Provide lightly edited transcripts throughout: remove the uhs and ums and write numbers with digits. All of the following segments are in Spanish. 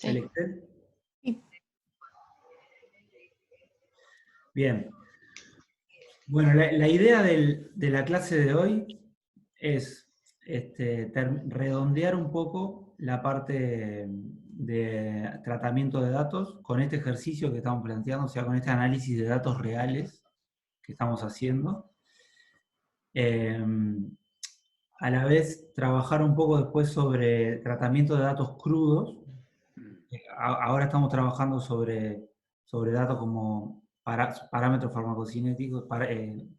el Excel? Sí. Bien. Bueno, la idea de la clase de hoy es redondear un poco la parte de tratamiento de datos con este ejercicio que estamos planteando, o sea, con este análisis de datos reales que estamos haciendo. A la vez, trabajar un poco después sobre tratamiento de datos crudos. Ahora estamos trabajando sobre datos como parámetros farmacocinéticos,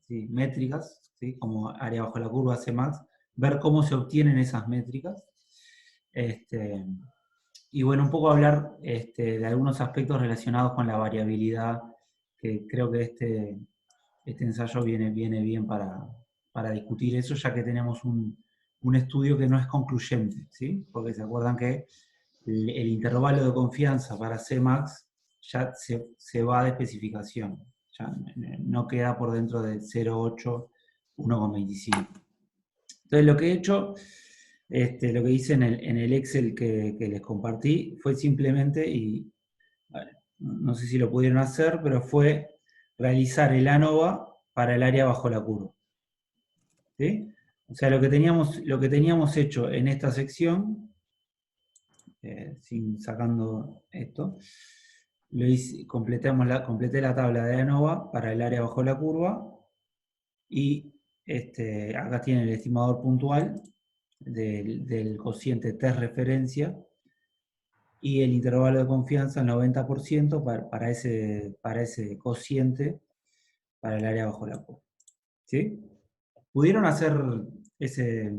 sí, métricas, ¿sí? Como área bajo la curva, Cmax, ver cómo se obtienen esas métricas. Y bueno, un poco hablar de algunos aspectos relacionados con la variabilidad, que creo que este ensayo viene bien para discutir eso, ya que tenemos un estudio que no es concluyente, ¿sí? Porque se acuerdan que el intervalo de confianza para Cmax ya se va de especificación, ya no queda por dentro de 0,8, 1,25. Entonces lo que he hecho, lo que hice en el Excel que les compartí, fue simplemente, y no sé si lo pudieron hacer, pero fue realizar el ANOVA para el área bajo la curva. ¿Sí? O sea, lo que teníamos hecho en esta sección, sin sacando esto, completé la tabla de ANOVA para el área bajo la curva y acá tiene el estimador puntual del cociente T referencia y el intervalo de confianza al 90% para ese cociente para el área bajo la curva. ¿Sí? ¿Pudieron hacer ese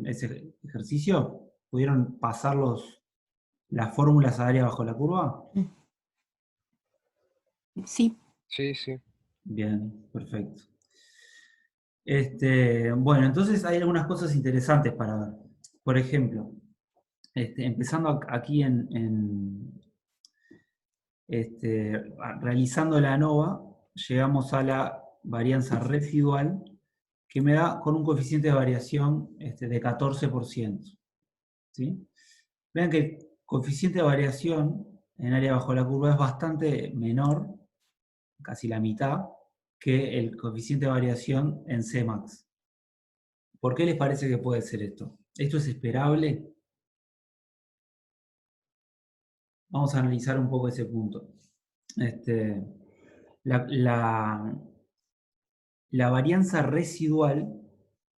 ejercicio? ¿Pudieron pasar las fórmulas a área bajo la curva? Sí. Sí, sí. Bien, perfecto. Bueno, entonces hay algunas cosas interesantes para ver. Por ejemplo, empezando aquí realizando la ANOVA, llegamos a la varianza residual, que me da con un coeficiente de variación de 14%. ¿Sí? Vean que el coeficiente de variación en área bajo la curva es bastante menor, casi la mitad, que el coeficiente de variación en Cmax. ¿Por qué les parece que puede ser esto? ¿Esto es esperable? Vamos a analizar un poco ese punto. La varianza residual,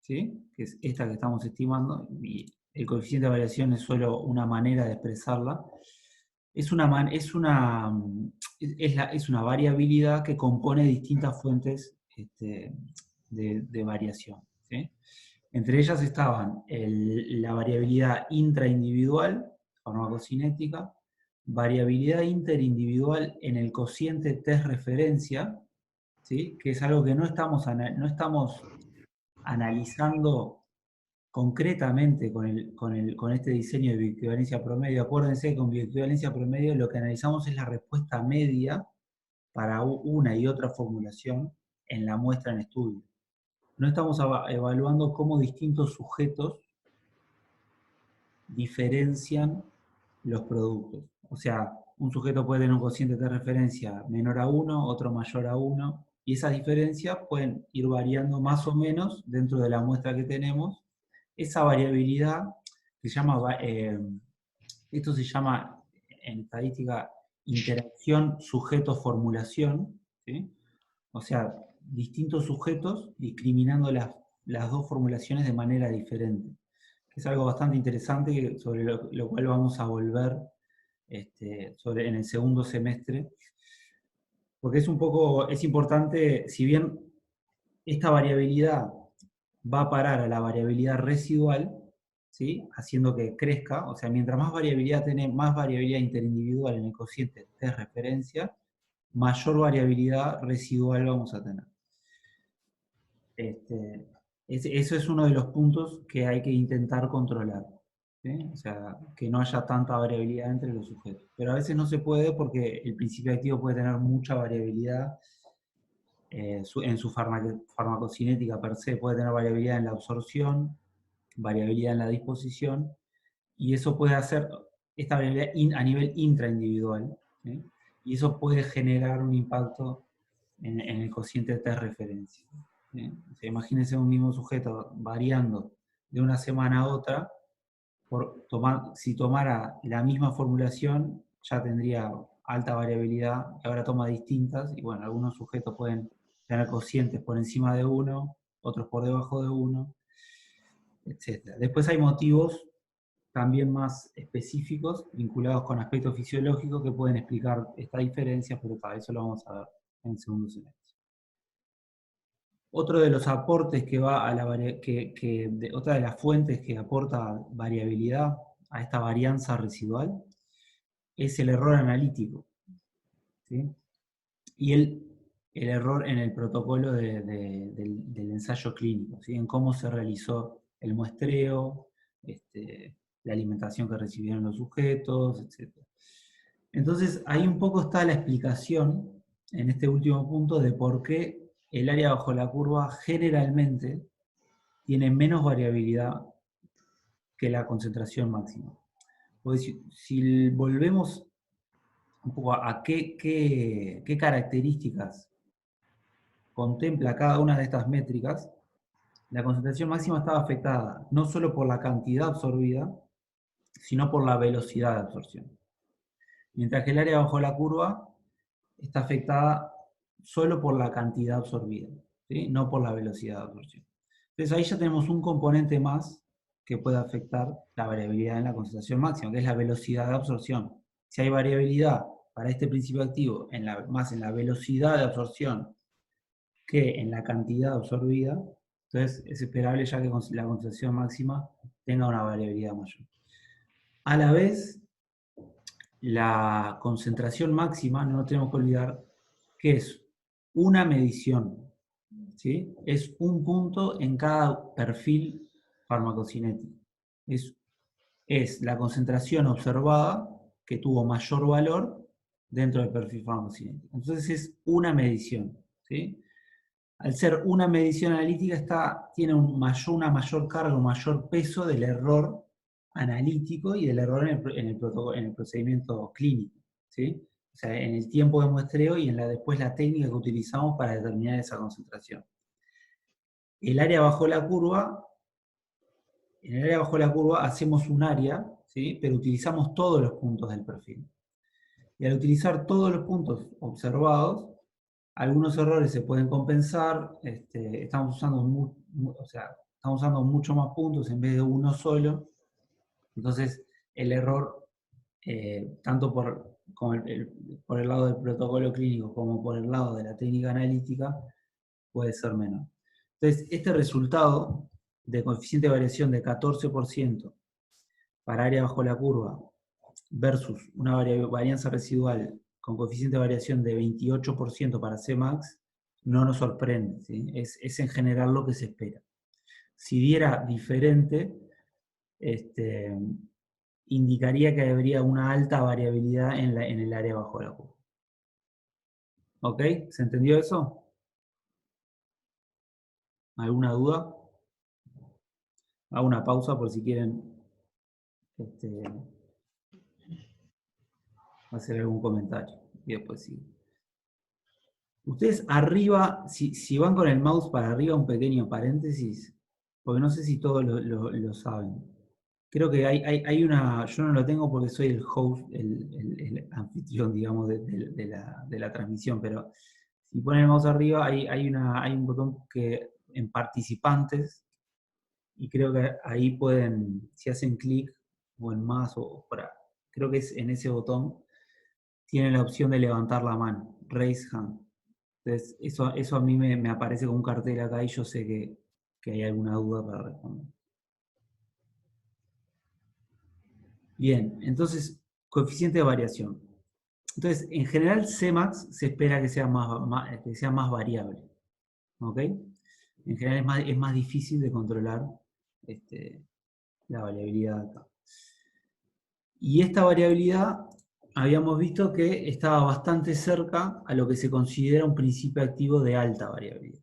¿sí? Que es esta que estamos estimando, y el coeficiente de variación es solo una manera de expresarla, es una variabilidad que compone distintas fuentes de variación. ¿Sí? Entre ellas estaban la variabilidad intraindividual, farmacocinética, variabilidad interindividual en el cociente test referencia, ¿sí? Que es algo que no estamos analizando concretamente con este diseño de bioequivalencia promedio. Acuérdense que con bioequivalencia promedio lo que analizamos es la respuesta media para una y otra formulación en la muestra en estudio. No estamos evaluando cómo distintos sujetos diferencian los productos. O sea, un sujeto puede tener un cociente de referencia menor a 1, otro mayor a 1, y esas diferencias pueden ir variando más o menos dentro de la muestra que tenemos. Esa variabilidad esto se llama en estadística interacción sujeto-formulación, ¿sí? O sea, distintos sujetos discriminando las dos formulaciones de manera diferente. Es algo bastante interesante sobre lo cual vamos a volver en el segundo semestre, porque es importante, si bien esta variabilidad va a parar a la variabilidad residual, ¿sí? Haciendo que crezca, o sea, mientras más variabilidad tenemos, más variabilidad interindividual en el cociente de referencia, mayor variabilidad residual vamos a tener. Eso es uno de los puntos que hay que intentar controlar. ¿Sí? O sea, que no haya tanta variabilidad entre los sujetos. Pero a veces no se puede porque el principio activo puede tener mucha variabilidad en su farmacocinética per se, puede tener variabilidad en la absorción, variabilidad en la disposición, y eso puede hacer, esta variabilidad a nivel intraindividual, ¿sí? Y eso puede generar un impacto en el cociente de test referencia. ¿Sí? O sea, imagínense un mismo sujeto variando de una semana a otra, si tomara la misma formulación, ya tendría alta variabilidad, y ahora toma distintas, y bueno, algunos sujetos pueden tener cocientes por encima de 1, otros por debajo de 1, etc. Después hay motivos también más específicos, vinculados con aspectos fisiológicos, que pueden explicar esta diferencia, pero para eso lo vamos a ver en el segundo semestre. Otro de los aportes que va a la otra de las fuentes que aporta variabilidad a esta varianza residual es el error analítico, ¿sí? Y el error en el protocolo del ensayo clínico, ¿sí? En cómo se realizó el muestreo, la alimentación que recibieron los sujetos, etc. Entonces, ahí un poco está la explicación, en este último punto, de por qué el área bajo la curva generalmente tiene menos variabilidad que la concentración máxima. Porque si volvemos un poco a qué características contempla cada una de estas métricas, la concentración máxima estaba afectada no solo por la cantidad absorbida, sino por la velocidad de absorción. Mientras que el área bajo la curva está afectada solo por la cantidad absorbida, ¿sí? No por la velocidad de absorción. Entonces ahí ya tenemos un componente más que puede afectar la variabilidad en la concentración máxima, que es la velocidad de absorción. Si hay variabilidad para este principio activo más en la velocidad de absorción que en la cantidad absorbida, entonces es esperable ya que la concentración máxima tenga una variabilidad mayor. A la vez, la concentración máxima, no tenemos que olvidar que es una medición, ¿sí? Es un punto en cada perfil farmacocinético. Es la concentración observada que tuvo mayor valor dentro del perfil farmacocinético. Entonces es una medición, ¿sí? Al ser una medición analítica tiene una mayor carga, un mayor peso del error analítico y del error en el procedimiento clínico, ¿sí? O sea, en el tiempo de muestreo y después la técnica que utilizamos para determinar esa concentración. El área bajo la curva, en el área bajo la curva hacemos un área, ¿sí? Pero utilizamos todos los puntos del perfil. Y al utilizar todos los puntos observados, algunos errores se pueden compensar, estamos usando mucho más puntos en vez de uno solo, entonces el error, tanto por el lado del protocolo clínico como por el lado de la técnica analítica, puede ser menor. Entonces, este resultado de coeficiente de variación de 14% para área bajo la curva versus una varianza residual con coeficiente de variación de 28% para Cmax, no nos sorprende, ¿sí? Es en general lo que se espera. Si diera diferente, indicaría que habría una alta variabilidad en el área bajo la curva. ¿Ok? ¿Se entendió eso? ¿Alguna duda? Hago una pausa por si quieren hacer algún comentario. Y después sigo. Ustedes arriba, si van con el mouse para arriba, un pequeño paréntesis, porque no sé si todos lo saben. Creo que hay una, yo no lo tengo porque soy el host, el anfitrión, digamos, de la transmisión, pero si ponen el mouse arriba, hay un botón que en participantes, y creo que ahí pueden, si hacen clic, o en más, creo que es en ese botón, tienen la opción de levantar la mano, raise hand. Entonces, eso a mí me aparece con un cartel acá y yo sé que hay alguna duda para responder. Bien, entonces, coeficiente de variación. Entonces, en general, Cmax se espera que sea más variable. ¿Ok? En general es más difícil de controlar la variabilidad acá. Y esta variabilidad habíamos visto que estaba bastante cerca a lo que se considera un principio activo de alta variabilidad,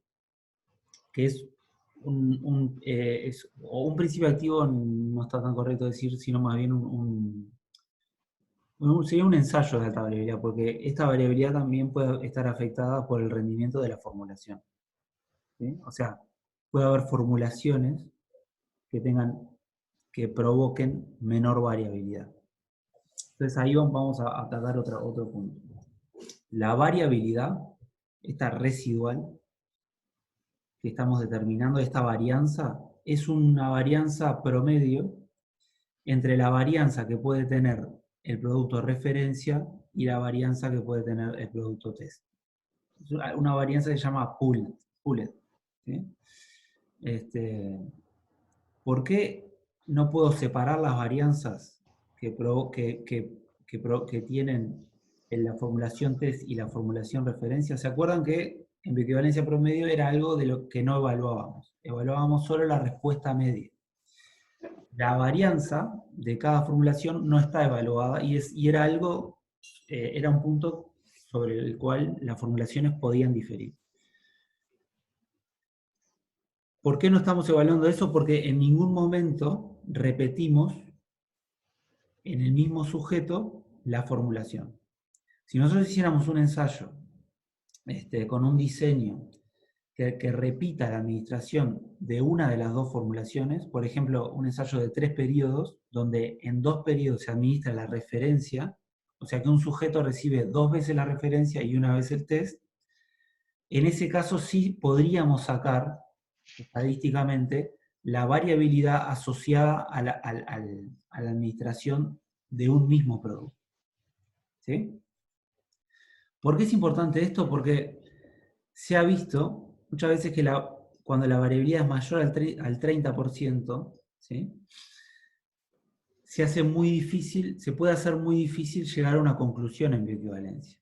que es un principio activo, no está tan correcto decir, sino más bien Bueno, sería un ensayo de alta variabilidad, porque esta variabilidad también puede estar afectada por el rendimiento de la formulación, ¿sí? O sea, puede haber formulaciones que que provoquen menor variabilidad. Entonces ahí vamos a tratar otro punto. La variabilidad, esta residual que estamos determinando, esta varianza, es una varianza promedio entre la varianza que puede tener el producto de referencia y la varianza que puede tener el producto test. Es una varianza que se llama pooled, ¿sí? ¿Por qué no puedo separar las varianzas que tienen en la formulación test y la formulación referencia? ¿Se acuerdan que en bioequivalencia promedio era algo de lo que no evaluábamos? Evaluábamos solo la respuesta media. La varianza de cada formulación no está evaluada y era algo, era un punto sobre el cual las formulaciones podían diferir. ¿Por qué no estamos evaluando eso? Porque en ningún momento repetimos en el mismo sujeto la formulación. Si nosotros hiciéramos un ensayo con un diseño que repita la administración de una de las dos formulaciones, por ejemplo, un ensayo de 3 periodos, donde en 2 periodos se administra la referencia, o sea que un sujeto recibe 2 veces la referencia y una vez el test, en ese caso sí podríamos sacar estadísticamente la variabilidad asociada a la administración de un mismo producto. ¿Sí? ¿Por qué es importante esto? Porque se ha visto muchas veces que cuando la variabilidad es mayor al 30%, ¿sí? Se puede hacer muy difícil llegar a una conclusión en bioequivalencia.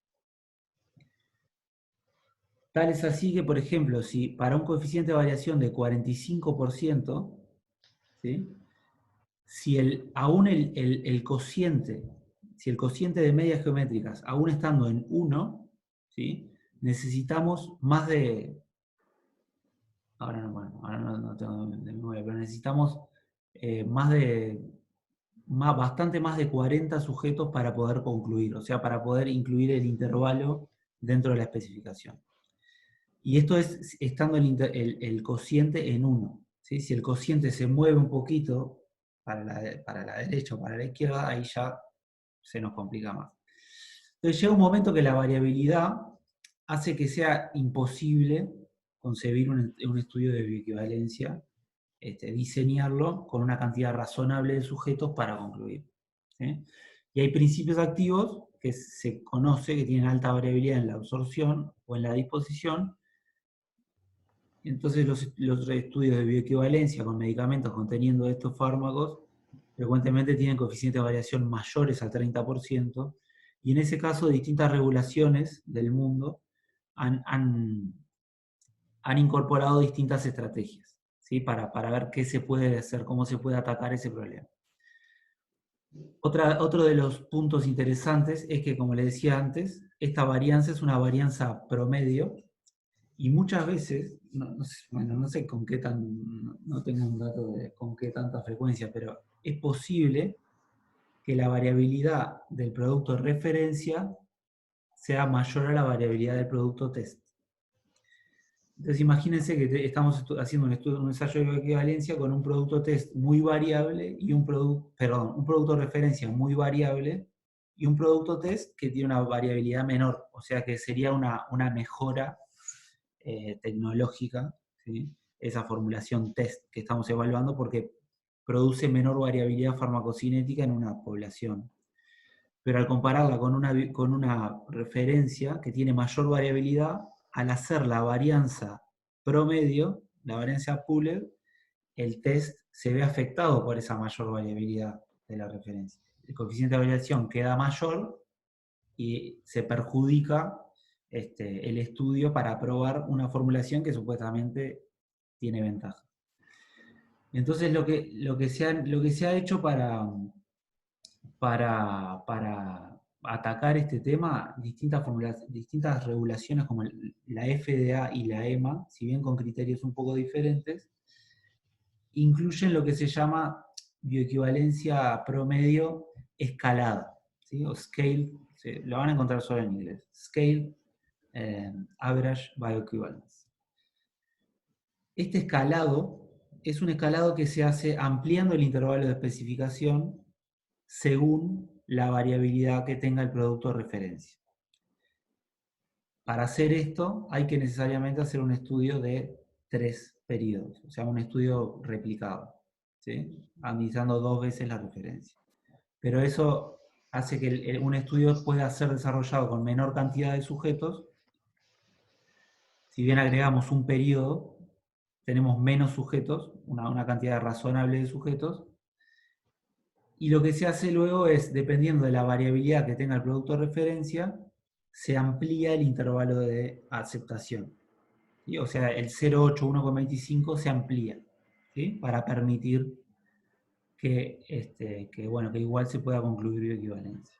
Tal es así que, por ejemplo, si para un coeficiente de variación de 45%, ¿sí? Si aún el cociente, si el cociente de medias geométricas, aún estando en 1, ¿sí? Necesitamos más de, ahora no tengo de memoria, pero necesitamos bastante más de 40 sujetos para poder concluir, o sea, para poder incluir el intervalo dentro de la especificación. Y esto es estando el cociente en 1. ¿Sí? Si el cociente se mueve un poquito para la derecha o para la izquierda, ahí ya se nos complica más. Entonces llega un momento que la variabilidad hace que sea imposible concebir un estudio de bioequivalencia, diseñarlo con una cantidad razonable de sujetos para concluir. ¿Sí? Y hay principios activos que se conoce que tienen alta variabilidad en la absorción o en la disposición. Entonces los estudios de bioequivalencia con medicamentos conteniendo estos fármacos frecuentemente tienen coeficientes de variación mayores al 30%, y en ese caso distintas regulaciones del mundo han incorporado distintas estrategias, ¿sí? Para ver qué se puede hacer, cómo se puede atacar ese problema. Otro de los puntos interesantes es que, como les decía antes, esta varianza es una varianza promedio, y muchas veces, no sé con qué no tengo un dato de con qué tanta frecuencia, pero es posible que la variabilidad del producto de referencia sea mayor a la variabilidad del producto test. Entonces imagínense que estamos haciendo un ensayo de bioequivalencia con un producto test muy variable y un producto de referencia muy variable y un producto test que tiene una variabilidad menor, o sea que sería una mejora tecnológica, ¿sí? Esa formulación test que estamos evaluando porque produce menor variabilidad farmacocinética en una población. Pero al compararla con una referencia que tiene mayor variabilidad, al hacer la varianza promedio, la varianza pooled, el test se ve afectado por esa mayor variabilidad de la referencia. El coeficiente de variación queda mayor y se perjudica el estudio para probar una formulación que supuestamente tiene ventaja. Entonces lo que se ha hecho para atacar este tema, distintas regulaciones como la FDA y la EMA, si bien con criterios un poco diferentes, incluyen lo que se llama bioequivalencia promedio escalada. ¿sí? O scale, ¿sí? Lo van a encontrar solo en inglés. Scale Average Bioequivalence. Este escalado es un escalado que se hace ampliando el intervalo de especificación según la variabilidad que tenga el producto de referencia. Para hacer esto hay que necesariamente hacer un estudio de 3 periodos, o sea, un estudio replicado, ¿sí? Analizando 2 veces la referencia. Pero eso hace que un estudio pueda ser desarrollado con menor cantidad de sujetos. Si bien agregamos un periodo, tenemos menos sujetos, una cantidad razonable de sujetos, y lo que se hace luego es, dependiendo de la variabilidad que tenga el producto de referencia, se amplía el intervalo de aceptación. ¿Sí? O sea, el 0,8, 1,25 se amplía, ¿sí? Para permitir que igual se pueda concluir bioequivalencia.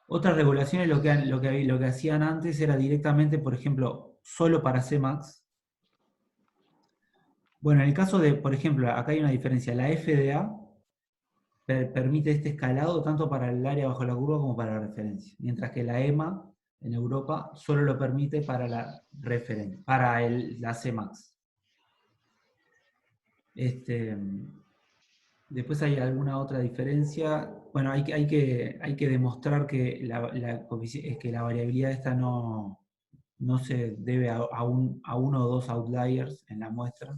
Otras regulaciones lo que hacían antes era directamente, por ejemplo, solo para Cmax. Bueno, en el caso de, por ejemplo, acá hay una diferencia. La FDA permite este escalado tanto para el área bajo la curva como para la referencia, mientras que la EMA en Europa solo lo permite para la la Cmax. Después hay alguna otra diferencia. Bueno, hay que demostrar que la variabilidad esta no se debe a uno o dos outliers en la muestra.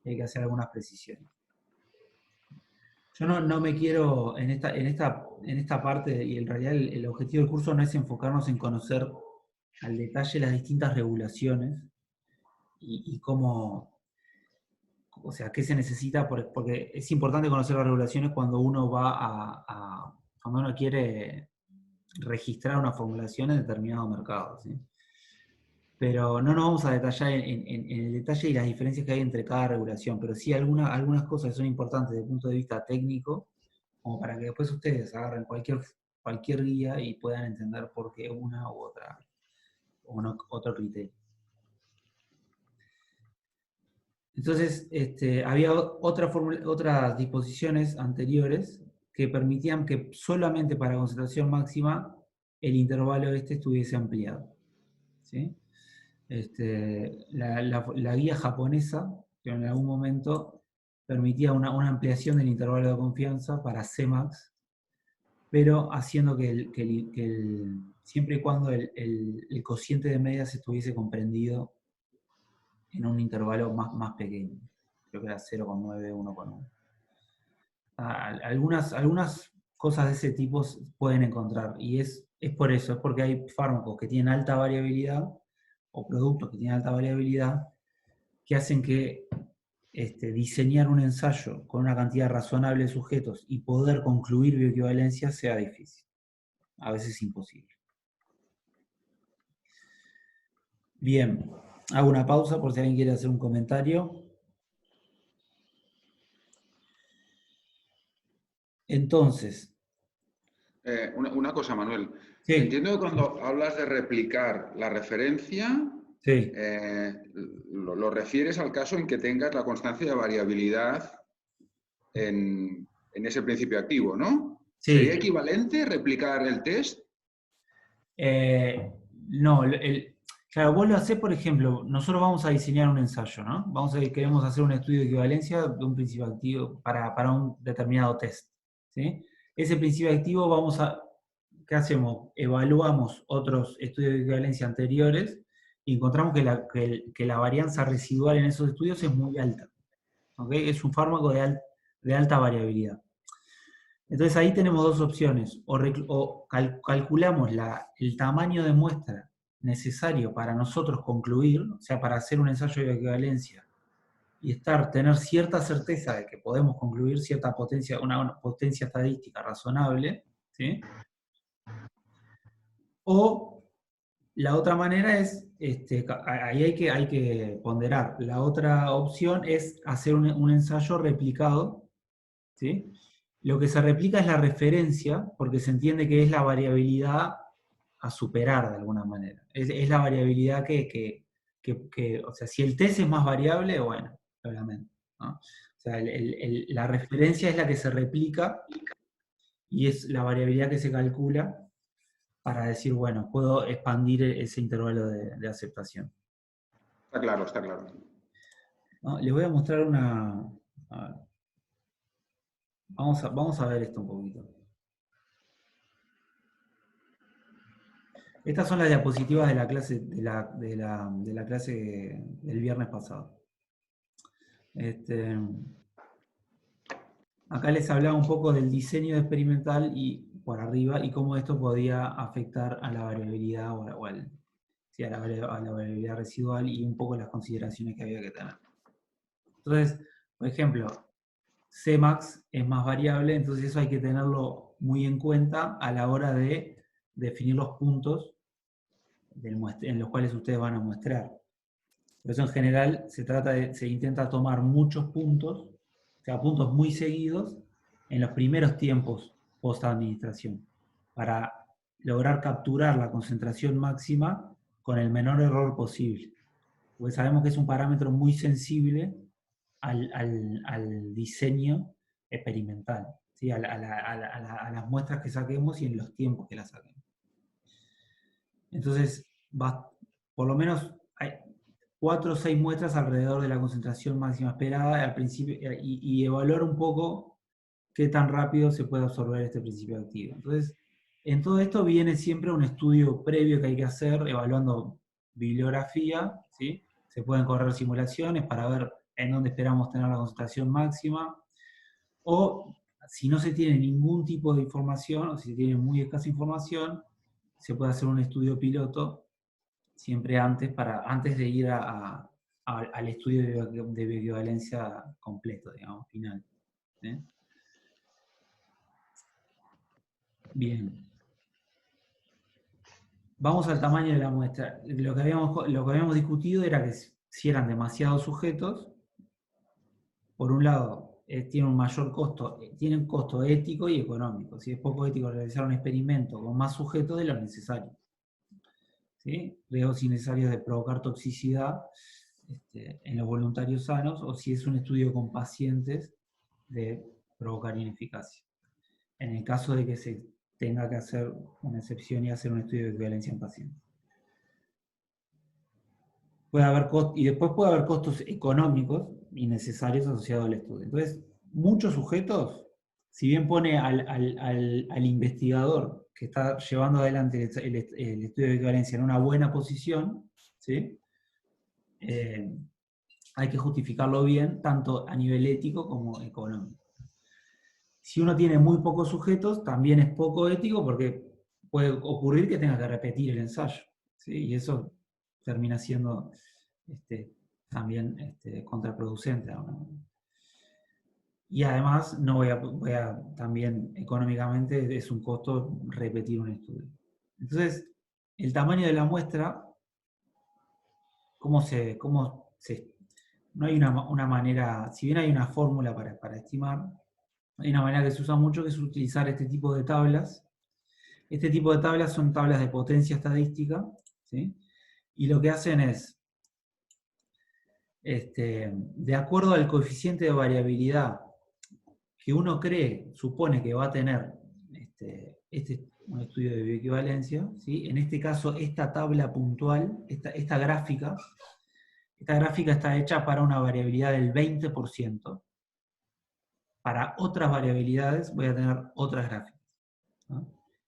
Hay que hacer algunas precisiones. Yo no me quiero, en esta parte, y en realidad el objetivo del curso no es enfocarnos en conocer al detalle las distintas regulaciones y cómo, o sea, qué se necesita, porque es importante conocer las regulaciones cuando uno cuando uno quiere registrar una formulación en determinado mercado, ¿sí? Pero no nos vamos a detallar en el detalle y las diferencias que hay entre cada regulación, pero sí algunas cosas que son importantes desde el punto de vista técnico, como para que después ustedes agarren cualquier guía y puedan entender por qué una u otra, o otro criterio. Entonces, había otras disposiciones anteriores que permitían que solamente para concentración máxima el intervalo estuviese ampliado, ¿sí? La guía japonesa, que en algún momento permitía una ampliación del intervalo de confianza para Cmax, pero haciendo siempre y cuando el cociente de medias estuviese comprendido en un intervalo más pequeño. Creo que era 0,9, 1,1. Algunas cosas de ese tipo pueden encontrar, y es por eso, es porque hay fármacos que tienen alta variabilidad, o productos que tienen alta variabilidad, que hacen que diseñar un ensayo con una cantidad razonable de sujetos y poder concluir bioequivalencia sea difícil. A veces imposible. Bien, hago una pausa por si alguien quiere hacer un comentario. Entonces. Una cosa, Manuel. Sí. Entiendo que cuando hablas de replicar la referencia, Sí. Lo refieres al caso en que tengas la constancia de variabilidad en ese principio activo, ¿no? Sí. ¿Sería equivalente replicar el test? No, claro, vos lo hacés, por ejemplo, nosotros vamos a diseñar un ensayo, ¿no? Queremos hacer un estudio de equivalencia de un principio activo para un determinado test, ¿sí? Ese principio activo ¿qué hacemos? Evaluamos otros estudios de equivalencia anteriores y encontramos que la varianza residual en esos estudios es muy alta, ¿ok? Es un fármaco de alta variabilidad. Entonces ahí tenemos dos opciones, o calculamos el tamaño de muestra necesario para nosotros concluir, o sea, para hacer un ensayo de equivalencia y tener cierta certeza de que podemos concluir cierta potencia, una potencia estadística razonable, ¿sí? O la otra manera es, ahí hay que ponderar, la otra opción es hacer un ensayo replicado, ¿sí? Lo que se replica es la referencia, porque se entiende que es la variabilidad a superar de alguna manera. Es la variabilidad o sea, si el test es más variable, bueno, obviamente, ¿no? O sea, la referencia es la que se replica y es la variabilidad que se calcula para decir, bueno, puedo expandir ese intervalo de aceptación. Está claro, está claro. ¿No? Les voy a mostrar una... A ver, vamos a ver esto un poquito. Estas son las diapositivas de la clase, de la clase del viernes pasado. Acá les hablaba un poco del diseño experimental y por arriba y cómo esto podía afectar a la variabilidad sí, a la variabilidad residual y un poco las consideraciones que había que tener. Entonces, por ejemplo, Cmax es más variable, entonces eso hay que tenerlo muy en cuenta a la hora de definir los puntos en los cuales ustedes van a muestrar. Por eso en general se intenta tomar muchos puntos, o sea, puntos muy seguidos, en los primeros tiempos post-administración, para lograr capturar la concentración máxima con el menor error posible. Porque sabemos que es un parámetro muy sensible al diseño experimental, ¿sí? a las muestras que saquemos y en los tiempos que las saquemos. Entonces, por lo menos hay 4 o 6 muestras alrededor de la concentración máxima esperada al principio y evaluar un poco qué tan rápido se puede absorber este principio activo. Entonces, en todo esto viene siempre un estudio previo que hay que hacer, evaluando bibliografía, ¿sí? Se pueden correr simulaciones para ver en dónde esperamos tener la concentración máxima, o si no se tiene ningún tipo de información, o si se tiene muy escasa información, se puede hacer un estudio piloto, siempre antes de ir al estudio de bioequivalencia completo, digamos, final. ¿Sí? Bien. Vamos al tamaño de la muestra. Lo que habíamos discutido era que si eran demasiados sujetos, por un lado, tiene un mayor costo, tiene un costo ético y económico. Si es poco ético realizar un experimento con más sujetos de lo necesario. ¿Sí? Riesgos innecesarios de provocar toxicidad en los voluntarios sanos, o si es un estudio con pacientes, de provocar ineficacia. En el caso de que se tenga que hacer una excepción y hacer un estudio de equivalencia en pacientes. Y después puede haber costos económicos innecesarios asociados al estudio. Entonces, muchos sujetos, si bien pone al investigador que está llevando adelante el estudio de equivalencia en una buena posición, ¿sí? Hay que justificarlo bien, tanto a nivel ético como económico. Si uno tiene muy pocos sujetos, también es poco ético porque puede ocurrir que tenga que repetir el ensayo, ¿sí? Y eso termina siendo también contraproducente, ¿no? Y además, no también económicamente es un costo repetir un estudio. Entonces, el tamaño de la muestra, no hay una manera, si bien hay una fórmula para estimar, hay una manera que se usa mucho que es utilizar este tipo de tablas. Este tipo de tablas son tablas de potencia estadística, ¿sí? Y lo que hacen es, de acuerdo al coeficiente de variabilidad que uno supone que va a tener un estudio de bioequivalencia, ¿sí? En este caso, esta tabla puntual, esta gráfica está hecha para una variabilidad del 20%. Para otras variabilidades voy a tener otras gráficas, ¿no?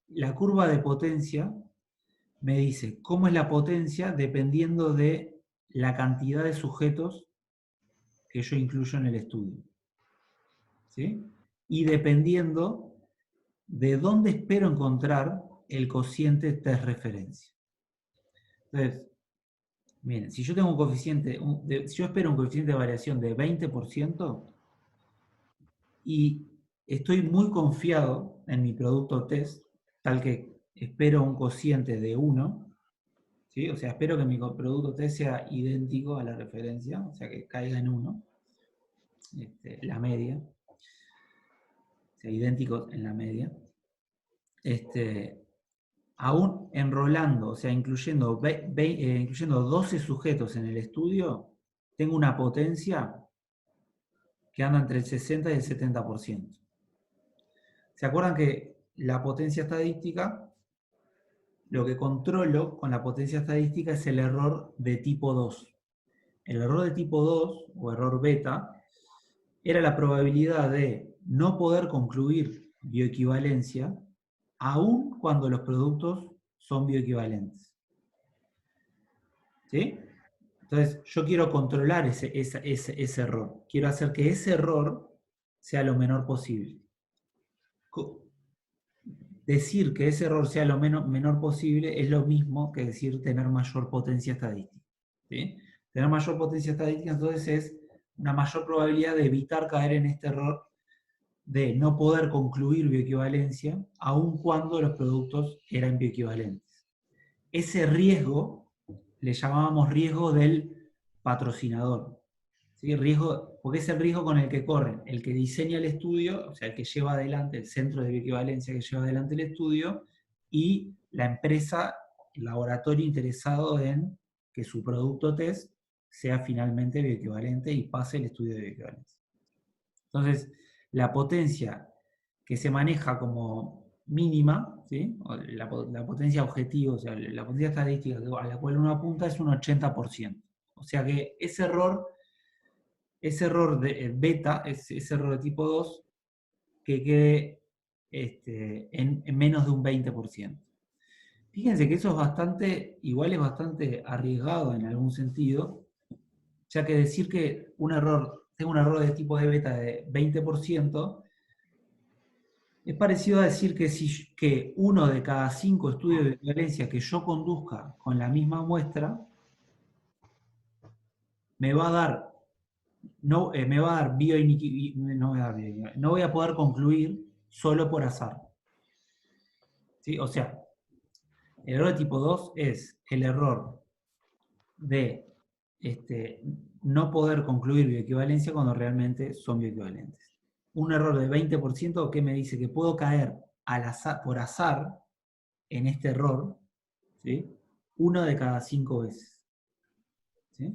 La curva de potencia me dice cómo es la potencia dependiendo de la cantidad de sujetos que yo incluyo en el estudio, ¿sí? Y dependiendo de dónde espero encontrar el cociente test referencia. Entonces, miren, si yo tengo un coeficiente, si yo espero un coeficiente de variación de 20% y estoy muy confiado en mi producto test, tal que espero un cociente de 1, ¿sí? O sea, espero que mi producto test sea idéntico a la referencia, o sea, que caiga en 1, la media, sea idéntico en la media. Aún enrolando, o sea, incluyendo 12 sujetos en el estudio, tengo una potencia que anda entre el 60 y el 70%. ¿Se acuerdan que la potencia estadística, lo que controlo con la potencia estadística es el error de tipo 2. El error de tipo 2, o error beta, era la probabilidad de no poder concluir bioequivalencia aun cuando los productos son bioequivalentes. ¿Sí? Entonces, yo quiero controlar ese error. Quiero hacer que ese error sea lo menor posible. Decir que ese error sea lo menor posible es lo mismo que decir tener mayor potencia estadística. ¿Sí? Tener mayor potencia estadística, entonces, es una mayor probabilidad de evitar caer en este error de no poder concluir bioequivalencia, aun cuando los productos eran bioequivalentes. Ese riesgo le llamábamos riesgo del patrocinador. ¿Sí? Riesgo, porque es el riesgo con el que corren el que diseña el estudio, o sea, el que lleva adelante, el centro de bioequivalencia que lleva adelante el estudio, y la empresa, el laboratorio interesado en que su producto test sea finalmente bioequivalente y pase el estudio de bioequivalencia. Entonces, la potencia que se maneja como mínima, ¿sí? La potencia objetivo, o sea, la potencia estadística a la cual uno apunta es un 80%. O sea que ese error de beta, ese error de tipo 2, que quede en menos de un 20%. Fíjense que eso es bastante, igual es bastante arriesgado en algún sentido, ya que decir que tengo un error de tipo de beta de 20%, es parecido a decir que uno de cada 5 estudios de violencia que yo conduzca con la misma muestra me va a dar, no, me va a dar no voy a poder concluir solo por azar. ¿Sí? O sea, el error de tipo 2 es el error de no poder concluir bioequivalencia cuando realmente son bioequivalentes. Un error de 20% que me dice que puedo caer por azar en este error, ¿sí? 1 de cada 5 veces. ¿Sí?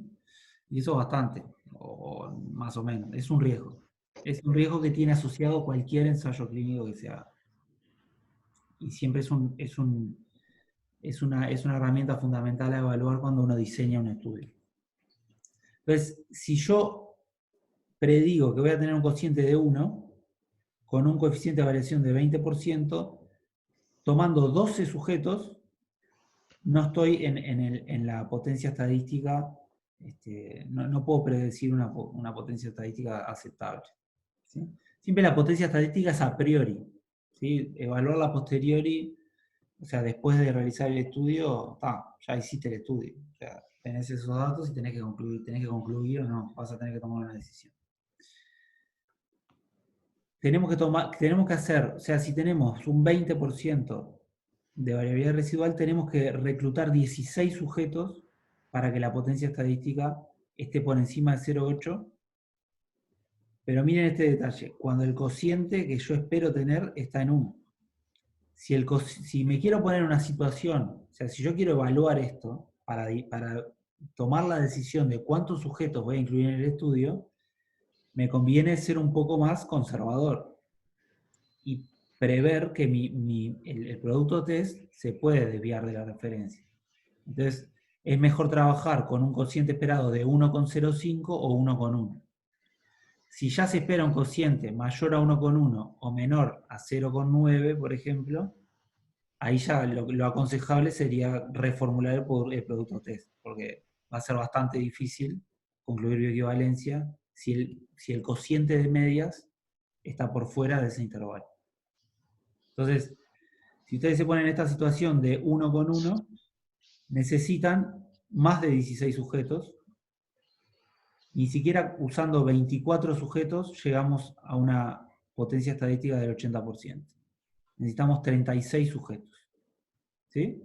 Y eso es bastante, o más o menos, es un riesgo. Es un riesgo que tiene asociado cualquier ensayo clínico que se haga. Y siempre es una herramienta fundamental a evaluar cuando uno diseña un estudio. Entonces, si yo predigo que voy a tener un cociente de 1, con un coeficiente de variación de 20%, tomando 12 sujetos, no estoy en la potencia estadística, no puedo predecir una potencia estadística aceptable. ¿Sí? Siempre la potencia estadística es a priori. ¿Sí? Evaluarla a posteriori, o sea, después de realizar el estudio, ya hiciste el estudio. O sea, tenés esos datos y tenés que concluir o no, vas a tener que tomar una decisión. Tenemos que hacer, o sea, si tenemos un 20% de variabilidad residual, tenemos que reclutar 16 sujetos para que la potencia estadística esté por encima de 0,8. Pero miren este detalle, cuando el cociente que yo espero tener está en 1. Si me quiero poner en una situación, o sea, si yo quiero evaluar esto para tomar la decisión de cuántos sujetos voy a incluir en el estudio, me conviene ser un poco más conservador y prever que el producto test se puede desviar de la referencia. Entonces, es mejor trabajar con un cociente esperado de 1,05 o 1,1. Si ya se espera un cociente mayor a 1,1 o menor a 0,9, por ejemplo, ahí ya lo aconsejable sería reformular el producto test, porque va a ser bastante difícil concluir bioequivalencia si el cociente de medias está por fuera de ese intervalo. Entonces, si ustedes se ponen en esta situación de 1,1, necesitan más de 16 sujetos. Ni siquiera usando 24 sujetos llegamos a una potencia estadística del 80%. Necesitamos 36 sujetos. ¿Sí?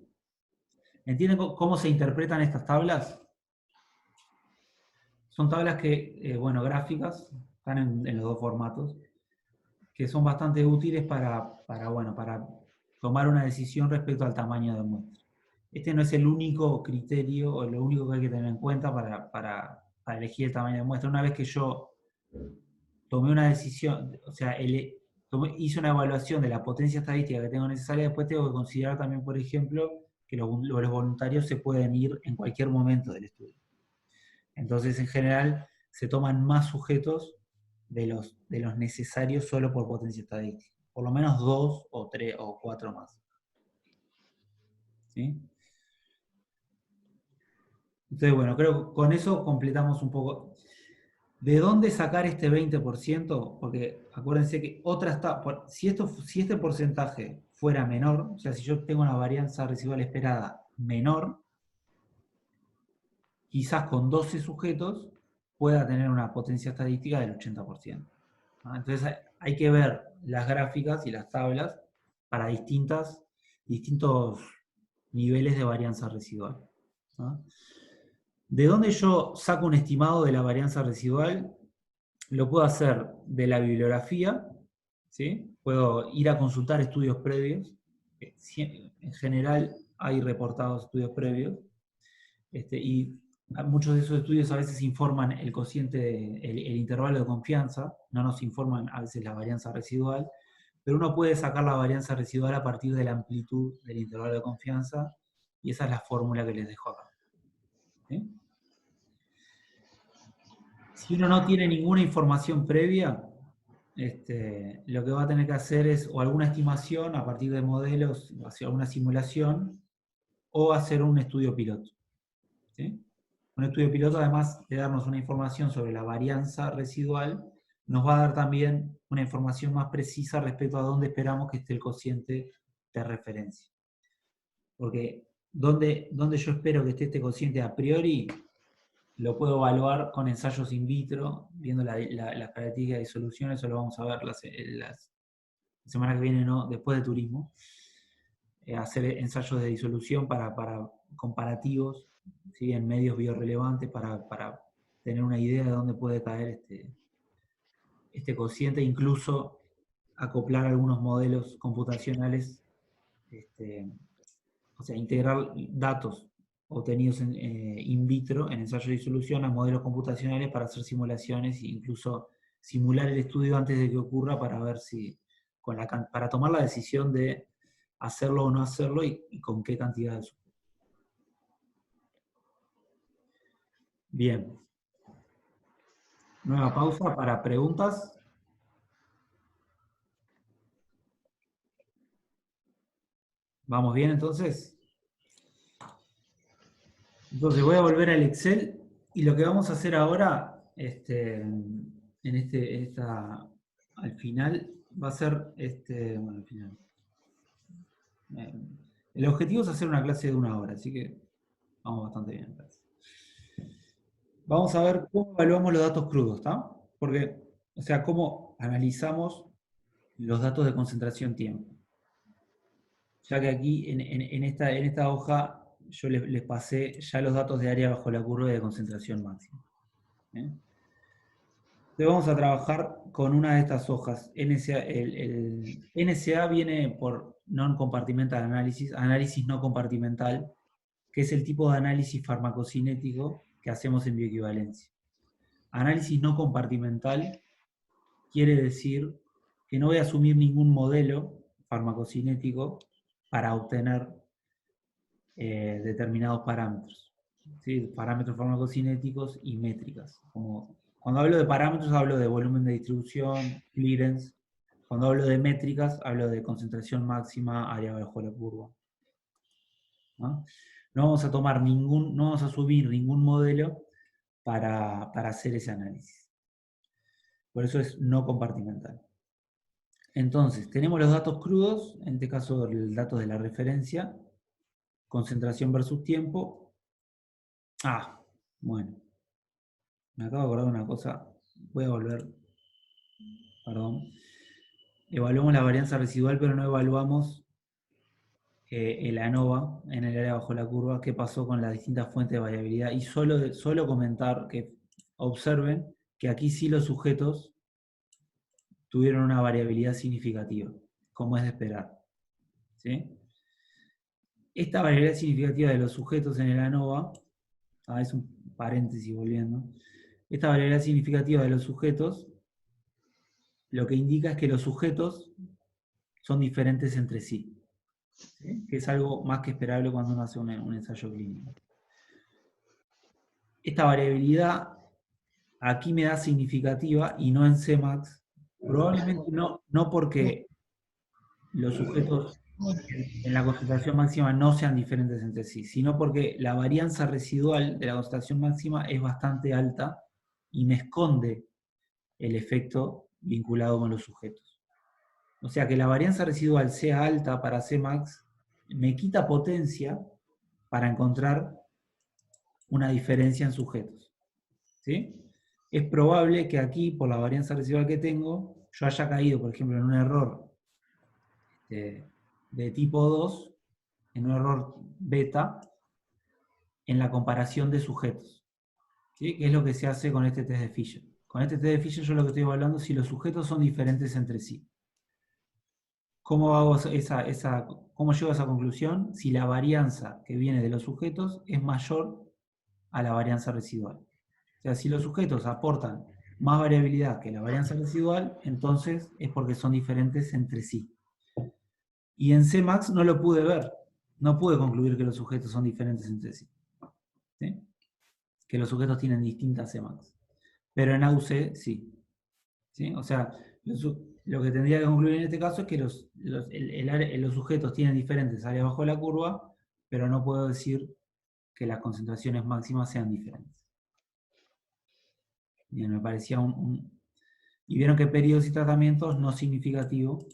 ¿Entienden cómo se interpretan estas tablas? Son tablas que, gráficas, están en los dos formatos, que son bastante útiles para tomar una decisión respecto al tamaño de muestra. Este no es el único criterio o lo único que hay que tener en cuenta para elegir el tamaño de muestra. Una vez que yo tomé una decisión, o sea, hice una evaluación de la potencia estadística que tengo necesaria, después tengo que considerar también, por ejemplo, que los voluntarios se pueden ir en cualquier momento del estudio. Entonces, en general, se toman más sujetos de los necesarios solo por potencia estadística. Por lo menos 2 o 3 o 4 más. ¿Sí? Entonces, bueno, creo que con eso completamos un poco. ¿De dónde sacar este 20%? Porque acuérdense que si este porcentaje fuera menor, o sea, si yo tengo una varianza residual esperada menor, quizás con 12 sujetos pueda tener una potencia estadística del 80%. Entonces hay que ver las gráficas y las tablas para distintos niveles de varianza residual. ¿No? ¿De dónde yo saco un estimado de la varianza residual? Lo puedo hacer de la bibliografía, ¿sí? Puedo ir a consultar estudios previos. En general hay reportados estudios previos. Y muchos de esos estudios a veces informan el cociente, el intervalo de confianza, no nos informan a veces la varianza residual, pero uno puede sacar la varianza residual a partir de la amplitud del intervalo de confianza, y esa es la fórmula que les dejo acá. ¿Sí? Si uno no tiene ninguna información previa, lo que va a tener que hacer es o alguna estimación a partir de modelos, o hacer alguna simulación, o hacer un estudio piloto. ¿Sí? Un estudio piloto, además de darnos una información sobre la varianza residual, nos va a dar también una información más precisa respecto a dónde esperamos que esté el cociente de referencia. Porque donde yo espero que esté este cociente a priori, lo puedo evaluar con ensayos in vitro, viendo las características de disolución. Eso lo vamos a ver la semana que viene, ¿no? Después de turismo. Hacer ensayos de disolución para comparativos, ¿sí? En medios biorrelevantes para tener una idea de dónde puede caer este cociente, incluso acoplar algunos modelos computacionales, o sea, integrar datos obtenidos in vitro en ensayos de disolución a modelos computacionales para hacer simulaciones e incluso simular el estudio antes de que ocurra para ver si, para tomar la decisión de hacerlo o no hacerlo y con qué cantidad de sujetos. Bien. Nueva pausa para preguntas. ¿Vamos bien entonces? Entonces voy a volver al Excel y lo que vamos a hacer ahora, al final, va a ser, bueno, al final. El objetivo es hacer una clase de 1 hora, así que vamos bastante bien. Vamos a ver cómo evaluamos los datos crudos, ¿está? Porque, o sea, cómo analizamos los datos de concentración tiempo. Ya que aquí, en esta hoja, yo les pasé ya los datos de área bajo la curva y de concentración máxima. Entonces vamos a trabajar con una de estas hojas. El NSA viene por Non-Compartmental Analysis, análisis no compartimental, que es el tipo de análisis farmacocinético que hacemos en bioequivalencia. Análisis no compartimental quiere decir que no voy a asumir ningún modelo farmacocinético para obtener determinados parámetros. ¿Sí? Parámetros farmacocinéticos y métricas. Cuando hablo de parámetros hablo de volumen de distribución, clearance. Cuando hablo de métricas hablo de concentración máxima, área bajo la curva. ¿No? No vamos a tomar no vamos a subir ningún modelo para hacer ese análisis. Por eso es no compartimental. Entonces, tenemos los datos crudos, en este caso el dato de la referencia, concentración versus tiempo. Bueno. Me acabo de acordar de una cosa. Voy a volver. Perdón. Evaluamos la varianza residual, pero no evaluamos el ANOVA en el área bajo la curva, qué pasó con las distintas fuentes de variabilidad. Y solo comentar que observen que aquí sí los sujetos tuvieron una variabilidad significativa, como es de esperar. ¿Sí? Esta variabilidad significativa de los sujetos en el ANOVA, es un paréntesis volviendo, esta variabilidad significativa de los sujetos lo que indica es que los sujetos son diferentes entre sí, ¿sí? Que es algo más que esperable cuando uno hace un ensayo clínico. Esta variabilidad aquí me da significativa y no en Cmax, probablemente no porque los sujetos en la concentración máxima no sean diferentes entre sí, sino porque la varianza residual de la concentración máxima es bastante alta y me esconde el efecto vinculado con los sujetos. O sea, que la varianza residual sea alta para Cmax me quita potencia para encontrar una diferencia en sujetos. ¿Sí? Es probable que aquí, por la varianza residual que tengo, yo haya caído, por ejemplo, en un error de tipo 2, en un error beta, en la comparación de sujetos. ¿Sí? Que es lo que se hace con este test de Fisher. Con este test de Fisher yo lo que estoy evaluando es si los sujetos son diferentes entre sí. ¿Cómo llego a esa conclusión? Si la varianza que viene de los sujetos es mayor a la varianza residual. O sea, si los sujetos aportan más variabilidad que la varianza residual, entonces es porque son diferentes entre sí. Y en Cmax no lo pude ver. No pude concluir que los sujetos son diferentes entre sí. ¿Sí? Que los sujetos tienen distintas Cmax. Pero en AUC sí. ¿Sí? O sea, lo que tendría que concluir en este caso es que los sujetos tienen diferentes áreas bajo la curva, pero no puedo decir que las concentraciones máximas sean diferentes. Bien, me parecía y vieron que periodos y tratamientos no significativo.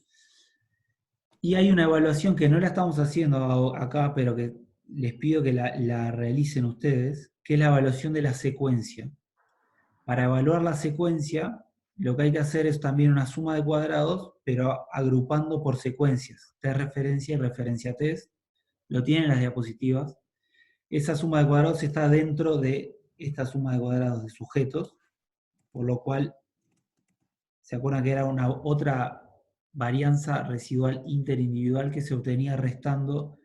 Y hay una evaluación que no la estamos haciendo acá, pero que les pido que la realicen ustedes, que es la evaluación de la secuencia. Para evaluar la secuencia, lo que hay que hacer es también una suma de cuadrados, pero agrupando por secuencias. Test referencia y referencia test. Lo tienen en las diapositivas. Esa suma de cuadrados está dentro de esta suma de cuadrados de sujetos, por lo cual, ¿se acuerdan que era una otra varianza residual interindividual que se obtenía restando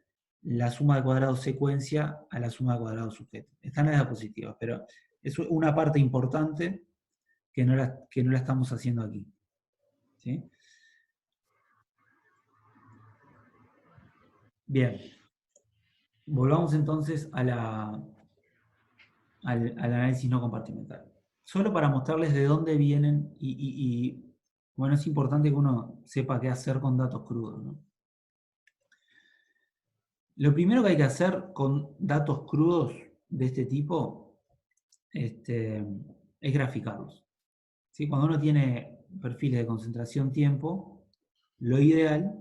la suma de cuadrados secuencia a la suma de cuadrados sujeto? Están en las diapositivas, pero es una parte importante que no la estamos haciendo aquí. ¿Sí? Bien. Volvamos entonces al análisis no compartimental. Solo para mostrarles de dónde vienen bueno, es importante que uno sepa qué hacer con datos crudos, ¿no? Lo primero que hay que hacer con datos crudos de este tipo es graficarlos. ¿Sí? Cuando uno tiene perfiles de concentración-tiempo, lo ideal,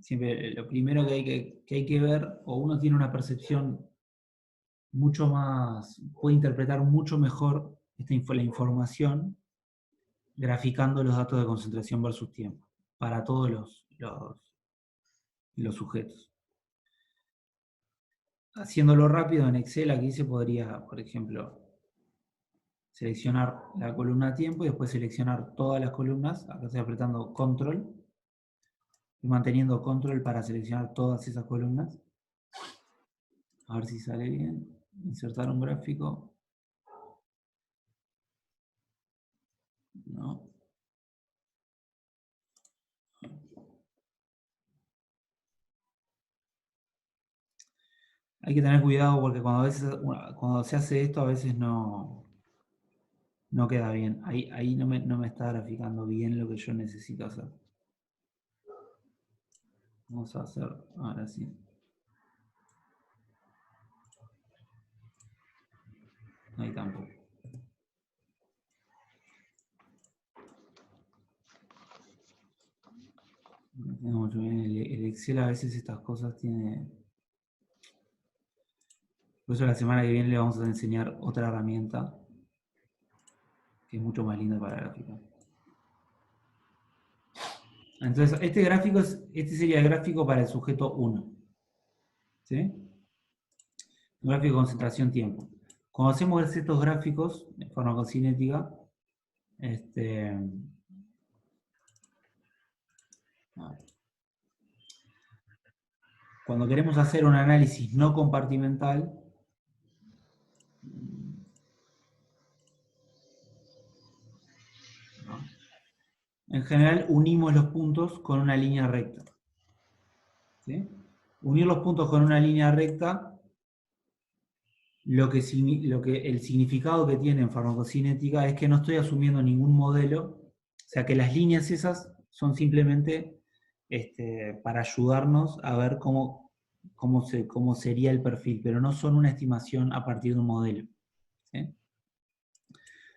siempre lo primero que hay que ver, o uno tiene una percepción mucho más, puede interpretar mucho mejor la información graficando los datos de concentración versus tiempo para todos los sujetos. Haciéndolo rápido en Excel, aquí se podría, por ejemplo, seleccionar la columna tiempo y después seleccionar todas las columnas. Acá estoy apretando control y manteniendo control para seleccionar todas esas columnas. A ver si sale bien. Insertar un gráfico. No. Hay que tener cuidado porque cuando se hace esto a veces no queda bien. Ahí no me está graficando bien lo que yo necesito hacer. Vamos a hacer ahora sí. Ahí tampoco. No, el Excel a veces estas cosas tiene. Por eso la semana que viene le vamos a enseñar otra herramienta que es mucho más linda para graficar. Entonces, este sería el gráfico para el sujeto 1. ¿Sí? Un gráfico de concentración-tiempo. Cuando hacemos estos gráficos de farmacocinética, cuando queremos hacer un análisis no compartimental, En general unimos los puntos con una línea recta. ¿Sí? Unir los puntos con una línea recta, el significado que tiene en farmacocinética es que no estoy asumiendo ningún modelo, o sea que las líneas esas son simplemente para ayudarnos a ver cómo sería el perfil, pero no son una estimación a partir de un modelo. ¿Sí?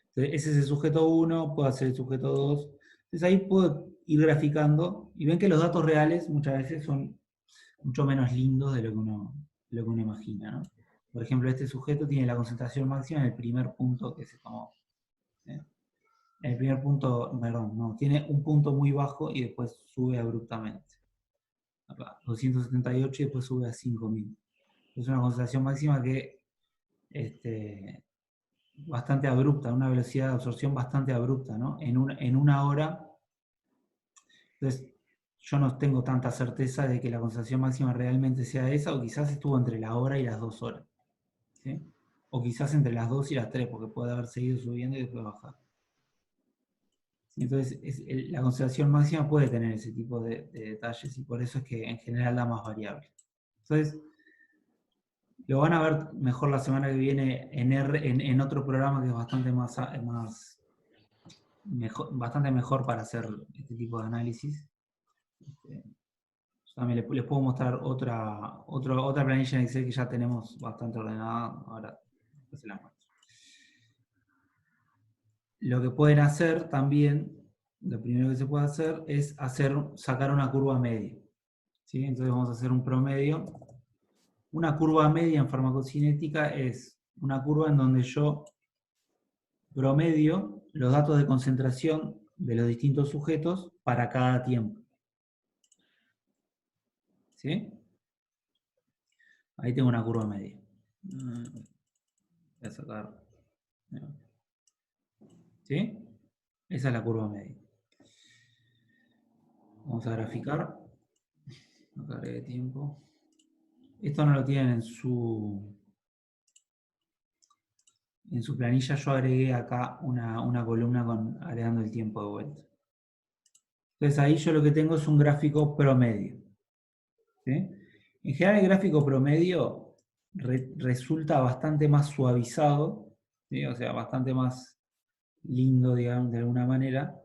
Entonces, ese es el sujeto 1, puedo hacer el sujeto 2. Entonces ahí puedo ir graficando y ven que los datos reales muchas veces son mucho menos lindos de lo que uno imagina, ¿no? Por ejemplo, este sujeto tiene la concentración máxima en el primer punto que se tomó. ¿Eh? En el primer punto, perdón, no, tiene un punto muy bajo y después sube abruptamente. Acá, 278 y después sube a 5000. Es una concentración máxima que bastante abrupta, una velocidad de absorción bastante abrupta, ¿no? En una hora. Entonces, yo no tengo tanta certeza de que la concentración máxima realmente sea esa, o quizás estuvo entre la hora y las 2 horas. ¿Sí? O quizás entre las 2 y las 3, porque puede haber seguido subiendo y después bajar. ¿Sí? Entonces, la concentración máxima puede tener ese tipo de detalles y por eso es que en general da más variable. Entonces, lo van a ver mejor la semana que viene en otro programa que es bastante mejor para hacer este tipo de análisis. También les puedo mostrar otra planilla en Excel que ya tenemos bastante ordenada. Ahora se la muestro. Lo que pueden hacer también, lo primero que se puede hacer es sacar una curva media. ¿Sí? Entonces vamos a hacer un promedio. Una curva media en farmacocinética es una curva en donde yo promedio los datos de concentración de los distintos sujetos para cada tiempo. ¿Sí? Ahí tengo una curva media. Voy a sacar. ¿Sí? Esa es la curva media. Vamos a graficar. No cargue tiempo. Esto no lo tienen en su planilla. Yo agregué acá una columna agregando el tiempo de vuelta. Entonces ahí yo lo que tengo es un gráfico promedio. ¿Sí? En general el gráfico promedio resulta bastante más suavizado, ¿sí? O sea, bastante más lindo, digamos, de alguna manera,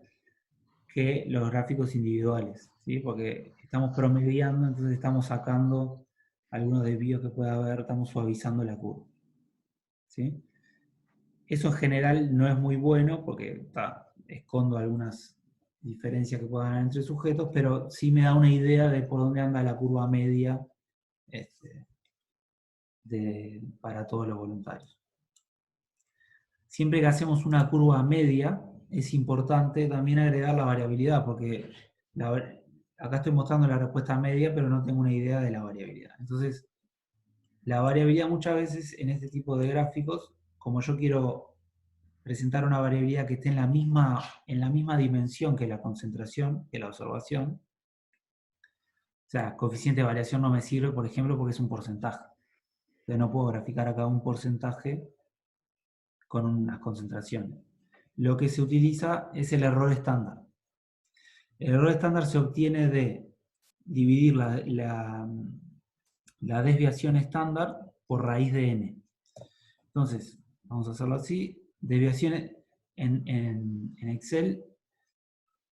que los gráficos individuales, ¿sí? Porque estamos promediando, entonces estamos sacando algunos desvíos que pueda haber, estamos suavizando la curva. ¿Sí? Eso en general no es muy bueno porque escondo algunas diferencias que puedan haber entre sujetos, pero sí me da una idea de por dónde anda la curva media para todos los voluntarios. Siempre que hacemos una curva media, es importante también agregar la variabilidad, porque acá estoy mostrando la respuesta media, pero no tengo una idea de la variabilidad. Entonces, la variabilidad muchas veces en este tipo de gráficos, como yo quiero presentar una variabilidad que esté en la misma dimensión que la concentración, que la observación, o sea, coeficiente de variación no me sirve, por ejemplo, porque es un porcentaje. Entonces no puedo graficar acá un porcentaje con unas concentraciones. Lo que se utiliza es el error estándar. El error estándar se obtiene de dividir la desviación estándar por raíz de n. Entonces, vamos a hacerlo así. Desviaciones en Excel,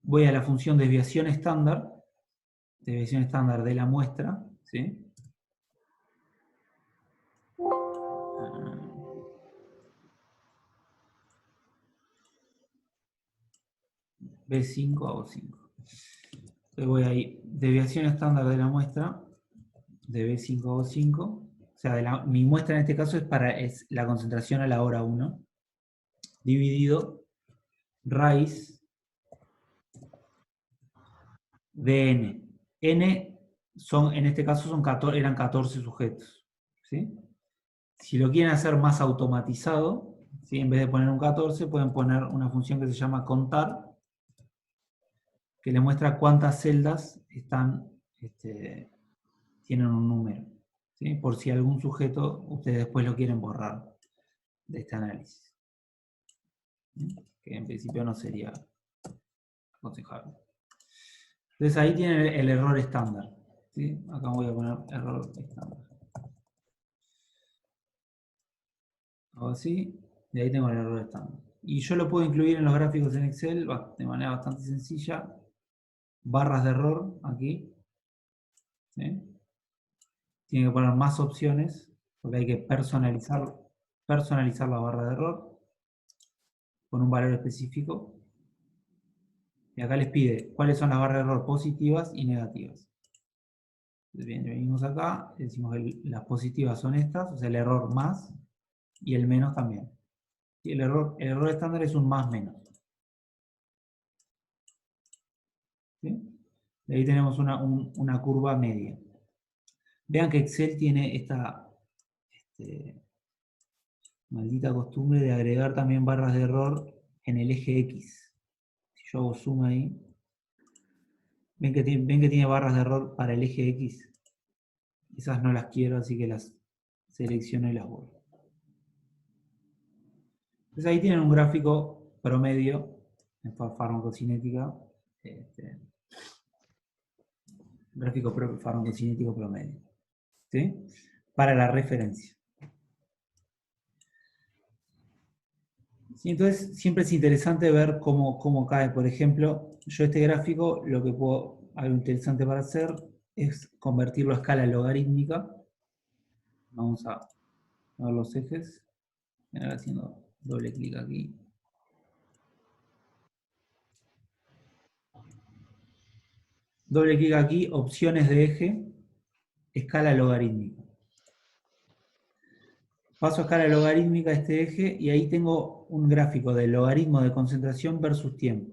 voy a la función desviación estándar de la muestra, ¿sí? B5 hago 5. Entonces voy ahí, desviación estándar de la muestra, de B5 hago 5. O sea, mi muestra en este caso es la concentración a la hora 1, dividido raíz de n. N en este caso eran 14 sujetos. ¿Sí? Si lo quieren hacer más automatizado, ¿sí? En vez de poner un 14, pueden poner una función que se llama contar, que le muestra cuántas celdas tienen un número. ¿Sí? Por si algún sujeto ustedes después lo quieren borrar de este análisis. ¿Sí? Que en principio no sería aconsejable. Entonces ahí tienen el error estándar. ¿Sí? Acá voy a poner error estándar. Hago así, y ahí tengo el error estándar. Y yo lo puedo incluir en los gráficos en Excel de manera bastante sencilla. Barras de error aquí. ¿Sí? Tiene que poner más opciones, porque hay que personalizar la barra de error con un valor específico. Y acá les pide cuáles son las barras de error positivas y negativas. Bien, venimos acá, decimos que las positivas son estas, o sea, el error más, y el menos también. Y el error estándar es un más menos. ¿Sí? Y ahí tenemos una curva media. Vean que Excel tiene esta maldita costumbre de agregar también barras de error en el eje X. Si yo hago zoom ahí, ven que tiene barras de error para el eje X. Esas no las quiero, así que las selecciono y las borro. Entonces ahí tienen un gráfico promedio en farmacocinética. Gráfico farmacocinético promedio. ¿Sí? Para la referencia. ¿Sí? Entonces siempre es interesante ver cómo cae. Por ejemplo, yo este gráfico, algo interesante para hacer es convertirlo a escala logarítmica. Vamos a ver los ejes. Haciendo doble clic aquí. Doble clic aquí, opciones de eje, escala logarítmica. Paso a escala logarítmica este eje y ahí tengo un gráfico de logaritmo de concentración versus tiempo.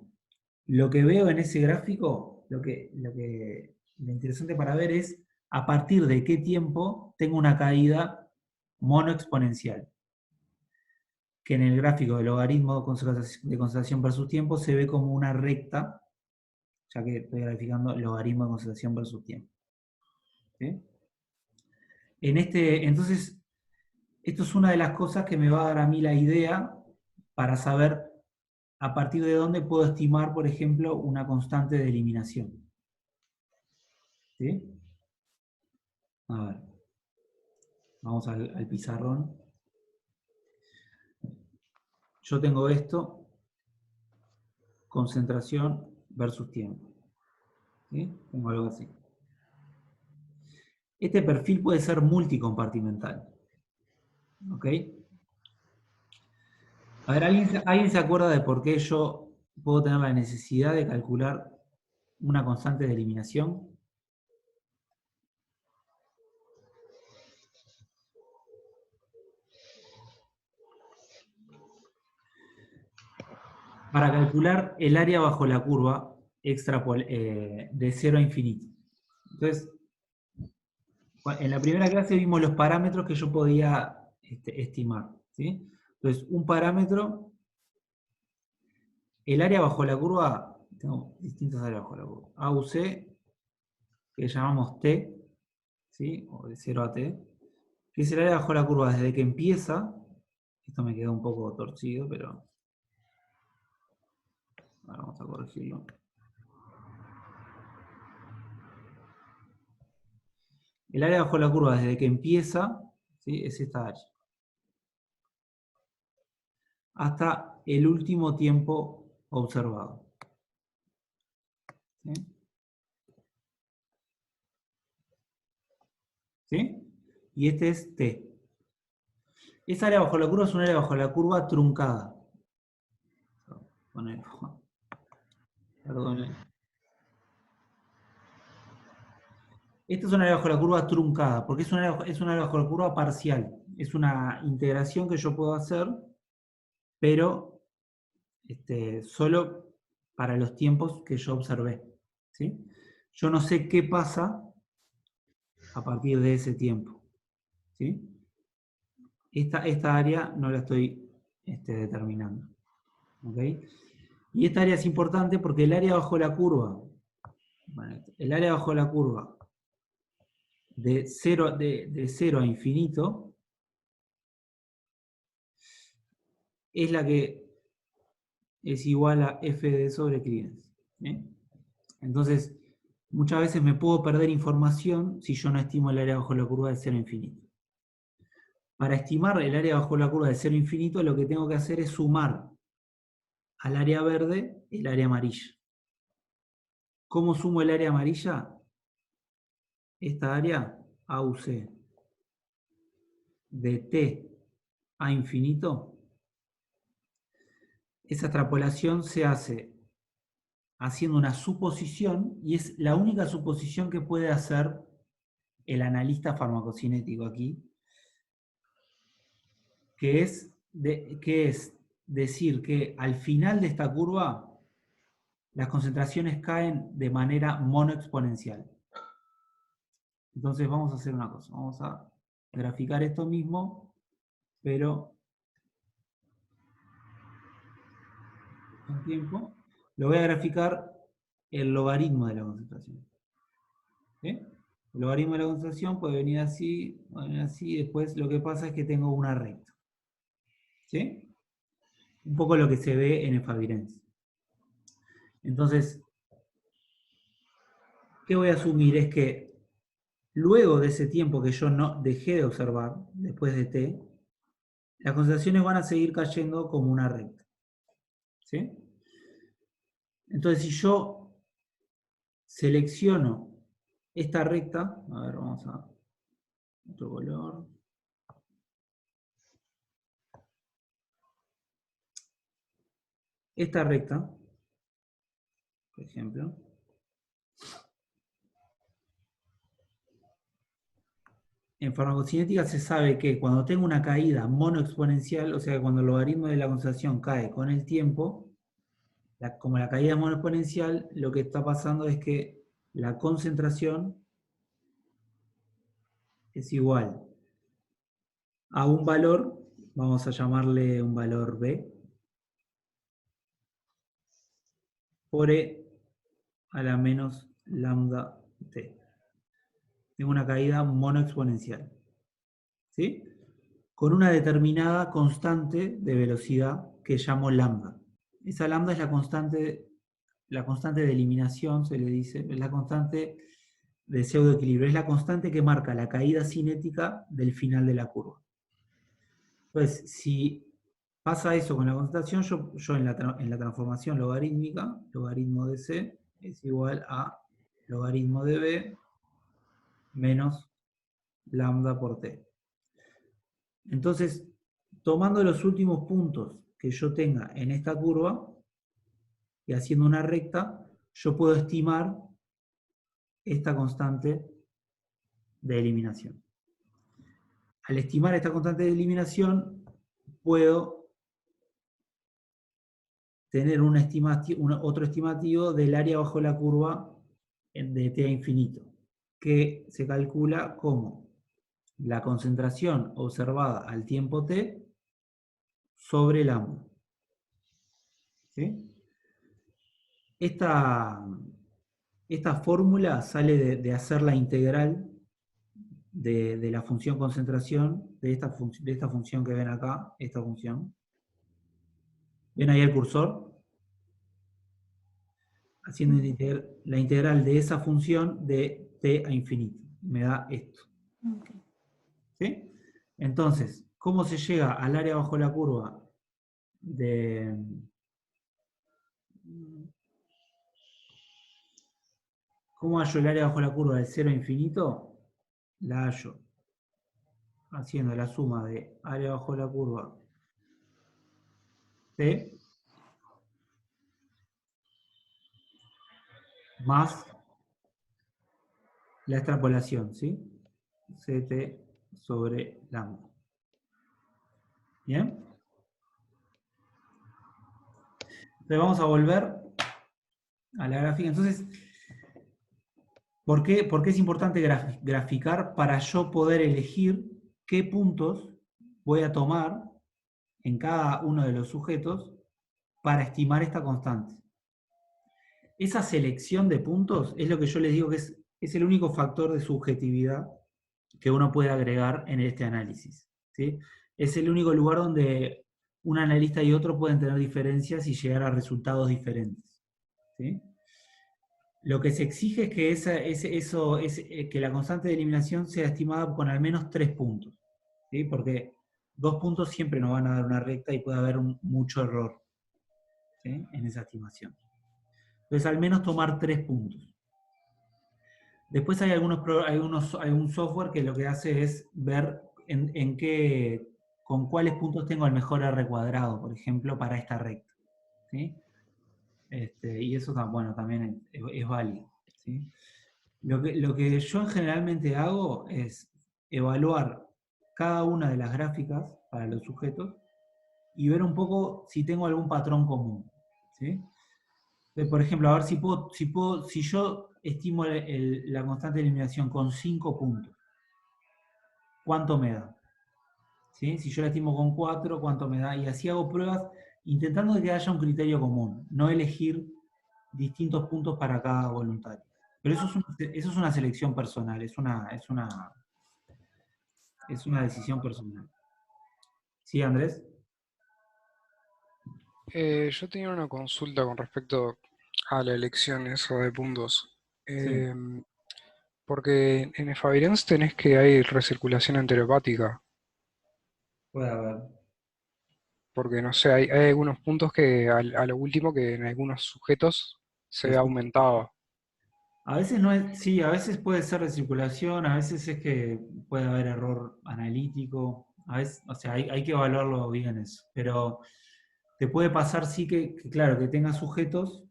Lo que veo en ese gráfico, lo interesante para ver es a partir de qué tiempo tengo una caída monoexponencial. Que en el gráfico de logaritmo de concentración versus tiempo se ve como una recta, ya que estoy graficando logaritmo de concentración versus tiempo. ¿Sí? Entonces, esto es una de las cosas que me va a dar a mí la idea para saber a partir de dónde puedo estimar, por ejemplo, una constante de eliminación. ¿Sí? A ver. Vamos al pizarrón. Yo tengo esto, concentración versus tiempo. ¿Sí? Tengo algo así. Este perfil puede ser multicompartimental. ¿Ok? A ver, ¿alguien se acuerda de por qué yo puedo tener la necesidad de calcular una constante de eliminación? Para calcular el área bajo la curva de 0 a infinito. Entonces, en la primera clase vimos los parámetros que yo podía estimar. ¿Sí? Entonces, un parámetro, el área bajo la curva, tengo distintas áreas bajo la curva. A u C, que llamamos T, ¿sí? O de 0 a T, que es el área bajo la curva desde que empieza. Esto me quedó un poco torcido, pero ahora vamos a corregirlo. El área bajo la curva desde que empieza, ¿sí? Es esta área. Hasta el último tiempo observado. ¿Sí? ¿Sí? Y este es T. Esa área bajo la curva es un área bajo la curva truncada. Perdón. Esta es un área bajo la curva truncada, porque es un área bajo la curva parcial. Es una integración que yo puedo hacer, pero solo para los tiempos que yo observé. ¿Sí? Yo no sé qué pasa a partir de ese tiempo. ¿Sí? Esta área no la estoy determinando. ¿Okay? Y esta área es importante porque el área bajo la curva, el área bajo la curva de 0 a infinito es la que es igual a FD sobre Clearance. ¿Bien? Entonces, muchas veces me puedo perder información si yo no estimo el área bajo la curva de cero infinito. Para estimar el área bajo la curva de cero infinito, lo que tengo que hacer es sumar al área verde el área amarilla. ¿Cómo sumo el área amarilla? Esta área, AUC, de t a infinito, esa extrapolación se hace haciendo una suposición, y es la única suposición que puede hacer el analista farmacocinético aquí, que es decir que al final de esta curva las concentraciones caen de manera monoexponencial. Entonces vamos a hacer una cosa, vamos a graficar esto mismo, pero con tiempo. Lo voy a graficar el logaritmo de la concentración. ¿Sí? El logaritmo de la concentración puede venir así, y después lo que pasa es que tengo una recta. ¿Sí? Un poco lo que se ve en el Fabirense. Entonces, ¿qué voy a asumir? Es que luego de ese tiempo que yo no dejé de observar, después de t, las concentraciones van a seguir cayendo como una recta. ¿Sí? Entonces, si yo selecciono esta recta, a ver, vamos a otro color. Esta recta, por ejemplo, en farmacocinética se sabe que cuando tengo una caída monoexponencial, o sea, cuando el logaritmo de la concentración cae con el tiempo, como la caída es monoexponencial, lo que está pasando es que la concentración es igual a un valor, vamos a llamarle un valor B, por E a la menos lambda T. Tengo una caída monoexponencial. ¿Sí? Con una determinada constante de velocidad que llamo lambda. Esa lambda es la constante de eliminación, se le dice, es la constante de pseudoequilibrio, es la constante que marca la caída cinética del final de la curva. Entonces, si pasa eso con la concentración, yo en la transformación logarítmica, logaritmo de C es igual a logaritmo de B menos lambda por T. Entonces, tomando los últimos puntos que yo tenga en esta curva y haciendo una recta, yo puedo estimar esta constante de eliminación. Al estimar esta constante de eliminación, puedo tener otro estimativo del área bajo la curva de t a infinito, que se calcula como la concentración observada al tiempo t sobre lambda. ¿Sí? Esta fórmula sale de hacer la integral de la función concentración, de esta función que ven acá, esta función. ¿Ven ahí el cursor? Haciendo la integral de esa función de t a infinito. Me da esto. Okay. ¿Sí? Entonces, ¿cómo se llega al área bajo la curva de... ¿Cómo hallo el área bajo la curva de 0 a infinito? La hallo haciendo la suma de área bajo la curva t más la extrapolación, ¿sí? Ct sobre lambda. ¿Bien? Entonces vamos a volver a la gráfica. Entonces, ¿por qué es importante graficar? Para yo poder elegir qué puntos voy a tomar en cada uno de los sujetos para estimar esta constante. Esa selección de puntos es lo que yo les digo que es el único factor de subjetividad que uno puede agregar en este análisis. ¿Sí? Es el único lugar donde un analista y otro pueden tener diferencias y llegar a resultados diferentes. ¿Sí? Lo que se exige es que, que la constante de eliminación sea estimada con al menos 3 puntos, ¿sí? Porque 2 puntos siempre nos van a dar una recta y puede haber mucho error, ¿sí? En esa estimación. Entonces, al menos tomar 3 puntos. Después hay algún software que lo que hace es ver con cuáles puntos tengo el mejor R cuadrado, por ejemplo, para esta recta, ¿sí? Y eso bueno, también es válido, ¿sí? Lo que yo generalmente hago es evaluar cada una de las gráficas para los sujetos y ver un poco si tengo algún patrón común, ¿sí? Por ejemplo, a ver si yo estimo la constante de eliminación con 5 puntos, ¿cuánto me da? ¿Sí? Si yo la estimo con 4, ¿cuánto me da? Y así hago pruebas intentando que haya un criterio común, no elegir distintos puntos para cada voluntario. Pero eso es una selección personal, es una decisión personal. ¿Sí, Andrés? Yo tenía una consulta con respecto a la elección eso de puntos. Sí, Porque en Fabians tenés que hay recirculación enteropática. puede haber. Porque no sé, hay algunos puntos que a lo último que en algunos sujetos se ve Sí. aumentado. A veces no es, sí, a veces puede ser de circulación, a veces es que puede haber error analítico, a veces, o sea, hay que evaluarlo bien eso. Pero te puede pasar sí claro, que tengas sujetos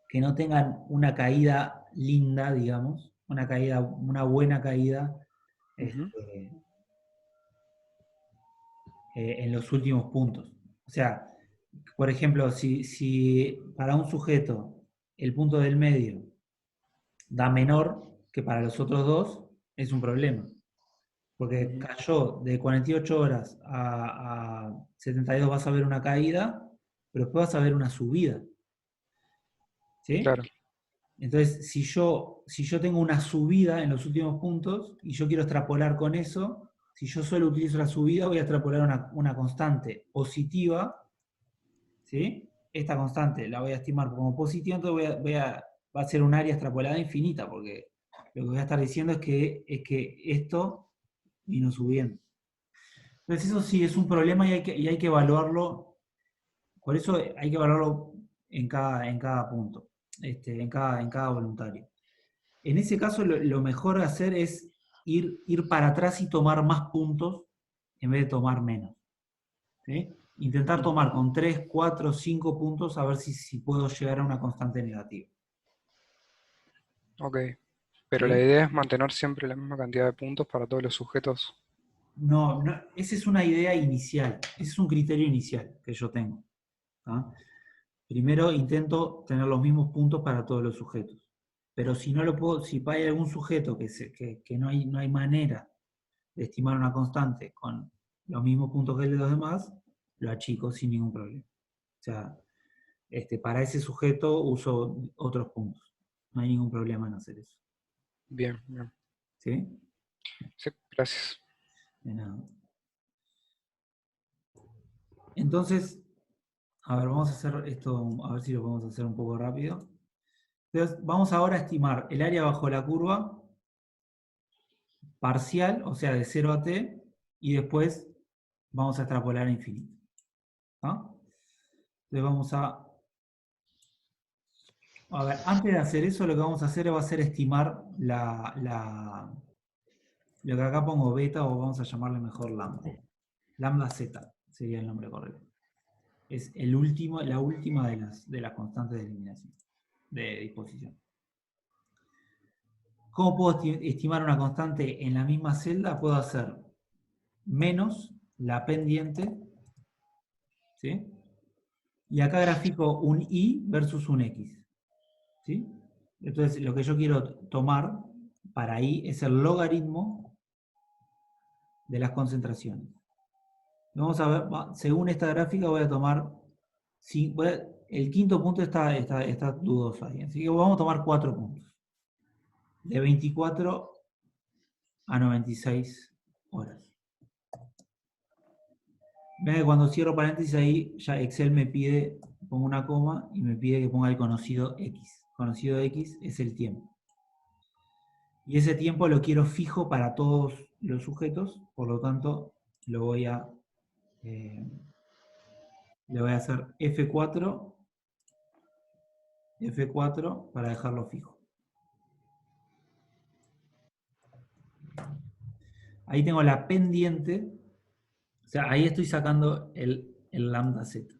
que no tengan una caída linda, digamos, una buena caída Ujú, este, en los últimos puntos. O sea, por ejemplo, si para un sujeto el punto del medio da menor que para los otros dos, es un problema. Porque ujú. cayó de 48 horas a 72 vas a ver una caída, pero después vas a ver una subida. ¿Sí? Claro, Entonces, si yo tengo una subida en los últimos puntos y yo quiero extrapolar con eso, si yo solo utilizo la subida, voy a extrapolar una constante positiva, ¿sí? Esta constante la voy a estimar como positiva, entonces va a ser un área extrapolada infinita, porque lo que voy a estar diciendo es que esto vino subiendo. Entonces eso sí es un problema y hay que evaluarlo, por eso hay que evaluarlo en cada punto, en cada voluntario. En ese caso lo mejor de hacer es ir para atrás y tomar más puntos en vez de tomar menos, ¿sí? Intentar ujú. tomar con 3, 4, 5 puntos a ver si puedo llegar a una constante negativa. Ok. Pero la ¿Sí? idea es mantener siempre la misma cantidad de puntos para todos los sujetos. No, no, esa es una idea inicial, ese es un criterio inicial que yo tengo. ¿Ah? Primero intento tener los mismos puntos para todos los sujetos. Pero si no lo puedo, si hay algún sujeto que no hay manera de estimar una constante con los mismos puntos que el de los demás, lo achico sin ningún problema. O sea, para ese sujeto uso otros puntos. No hay ningún problema en hacer eso. Bien, bien. ¿Sí? Sí, gracias. De nada. Entonces, a ver, vamos a hacer esto, a ver si lo podemos hacer un poco rápido. Entonces, vamos ahora a estimar el área bajo la curva parcial, o sea, de 0 a t, y después vamos a extrapolar a infinito. ¿Ah? Entonces vamos a ver, antes de hacer eso, lo que vamos a hacer va a ser estimar lo que acá pongo beta, o vamos a llamarle mejor lambda. Lambda z sería el nombre correcto. Es la última de las constantes de eliminación, de disposición. ¿Cómo puedo estimar una constante en la misma celda? Puedo hacer menos la pendiente, ¿sí? Y acá grafico un y versus un x, ¿sí? Entonces, lo que yo quiero tomar para y es el logaritmo de las concentraciones. Vamos a ver, según esta gráfica voy a tomar, el quinto punto está dudoso ahí, así que vamos a tomar 4 puntos, de 24 a 96 horas. Ven que cuando cierro paréntesis ahí, ya Excel me pide, pongo una coma y me pide que ponga el conocido X. conocido de x, es el tiempo. Y ese tiempo lo quiero fijo para todos los sujetos, por lo tanto, le voy a hacer F4 para dejarlo fijo. Ahí tengo la pendiente, o sea, ahí estoy sacando el lambda z.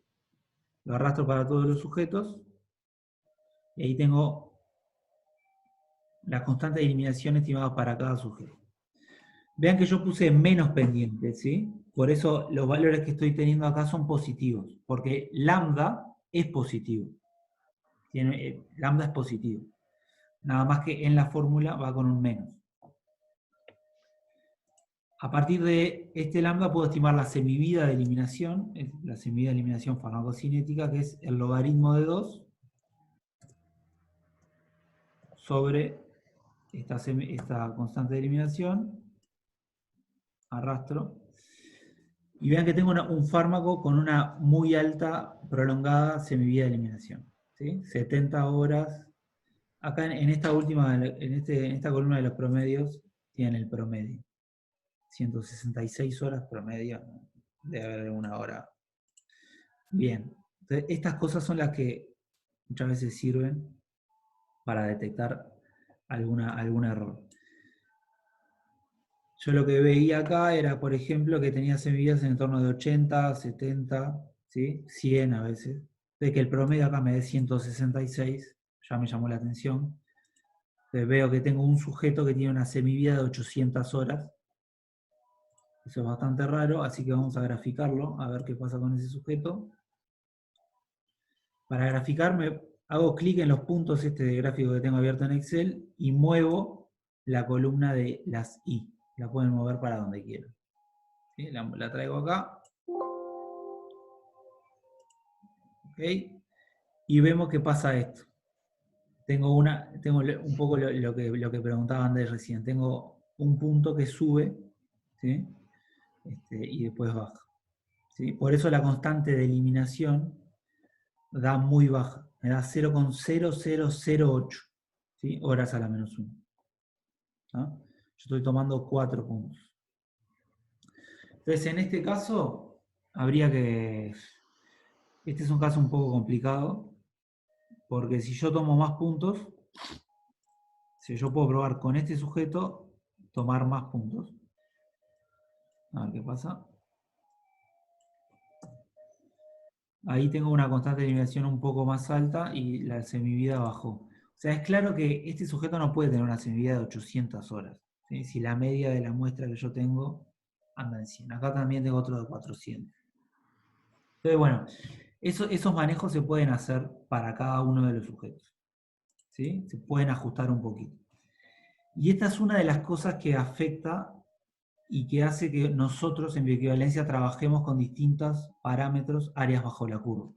Lo arrastro para todos los sujetos, y ahí tengo la constante de eliminación estimada para cada sujeto. Vean que yo puse menos pendiente, ¿sí? Por eso los valores que estoy teniendo acá son positivos, porque lambda es positivo. Lambda es positivo. Nada más que en la fórmula va con un menos. A partir de este lambda puedo estimar la semivida de eliminación, la semivida de eliminación farmacocinética, que es el logaritmo de 2 sobre esta constante de eliminación. Arrastro. Y vean que tengo un fármaco con una muy alta, prolongada semivida de eliminación. ¿Sí? 70 horas. Acá en esta columna de los promedios, tienen el promedio. 166 horas promedio. Debe haber alguna hora. Bien. Entonces, estas cosas son las que muchas veces sirven para detectar algún error. Yo lo que veía acá era, por ejemplo, que tenía semividas en torno de 80, 70, ¿sí? 100 a veces. De que el promedio acá me dé 166, ya me llamó la atención. Entonces veo que tengo un sujeto que tiene una semivida de 800 horas. Eso es bastante raro, así que vamos a graficarlo, a ver qué pasa con ese sujeto. Para graficarme, hago clic en los puntos de gráfico que tengo abierto en Excel y muevo la columna de las I. La pueden mover para donde quieran. ¿Sí? La traigo acá. ¿Ok? Y vemos que pasa esto. Tengo un poco lo que preguntaban de recién. Tengo un punto que sube, ¿sí? Y después baja. ¿Sí? Por eso la constante de eliminación da muy baja. Me da 0,0008, ¿sí? Horas a la menos 1. ¿No? Yo estoy tomando 4 puntos. Entonces, en este caso, habría que... Este es un caso un poco complicado, porque si yo tomo más puntos, si yo puedo probar con este sujeto, tomar más puntos. A ver qué pasa. Ahí tengo una constante de eliminación un poco más alta y la semivida bajó. O sea, es claro que este sujeto no puede tener una semivida de 800 horas. ¿Sí? Si la media de la muestra que yo tengo anda en 100. Acá también tengo otro de 400. Entonces, bueno, esos manejos se pueden hacer para cada uno de los sujetos. ¿Sí? Se pueden ajustar un poquito. Y esta es una de las cosas que afecta y que hace que nosotros en bioequivalencia trabajemos con distintos parámetros áreas bajo la curva.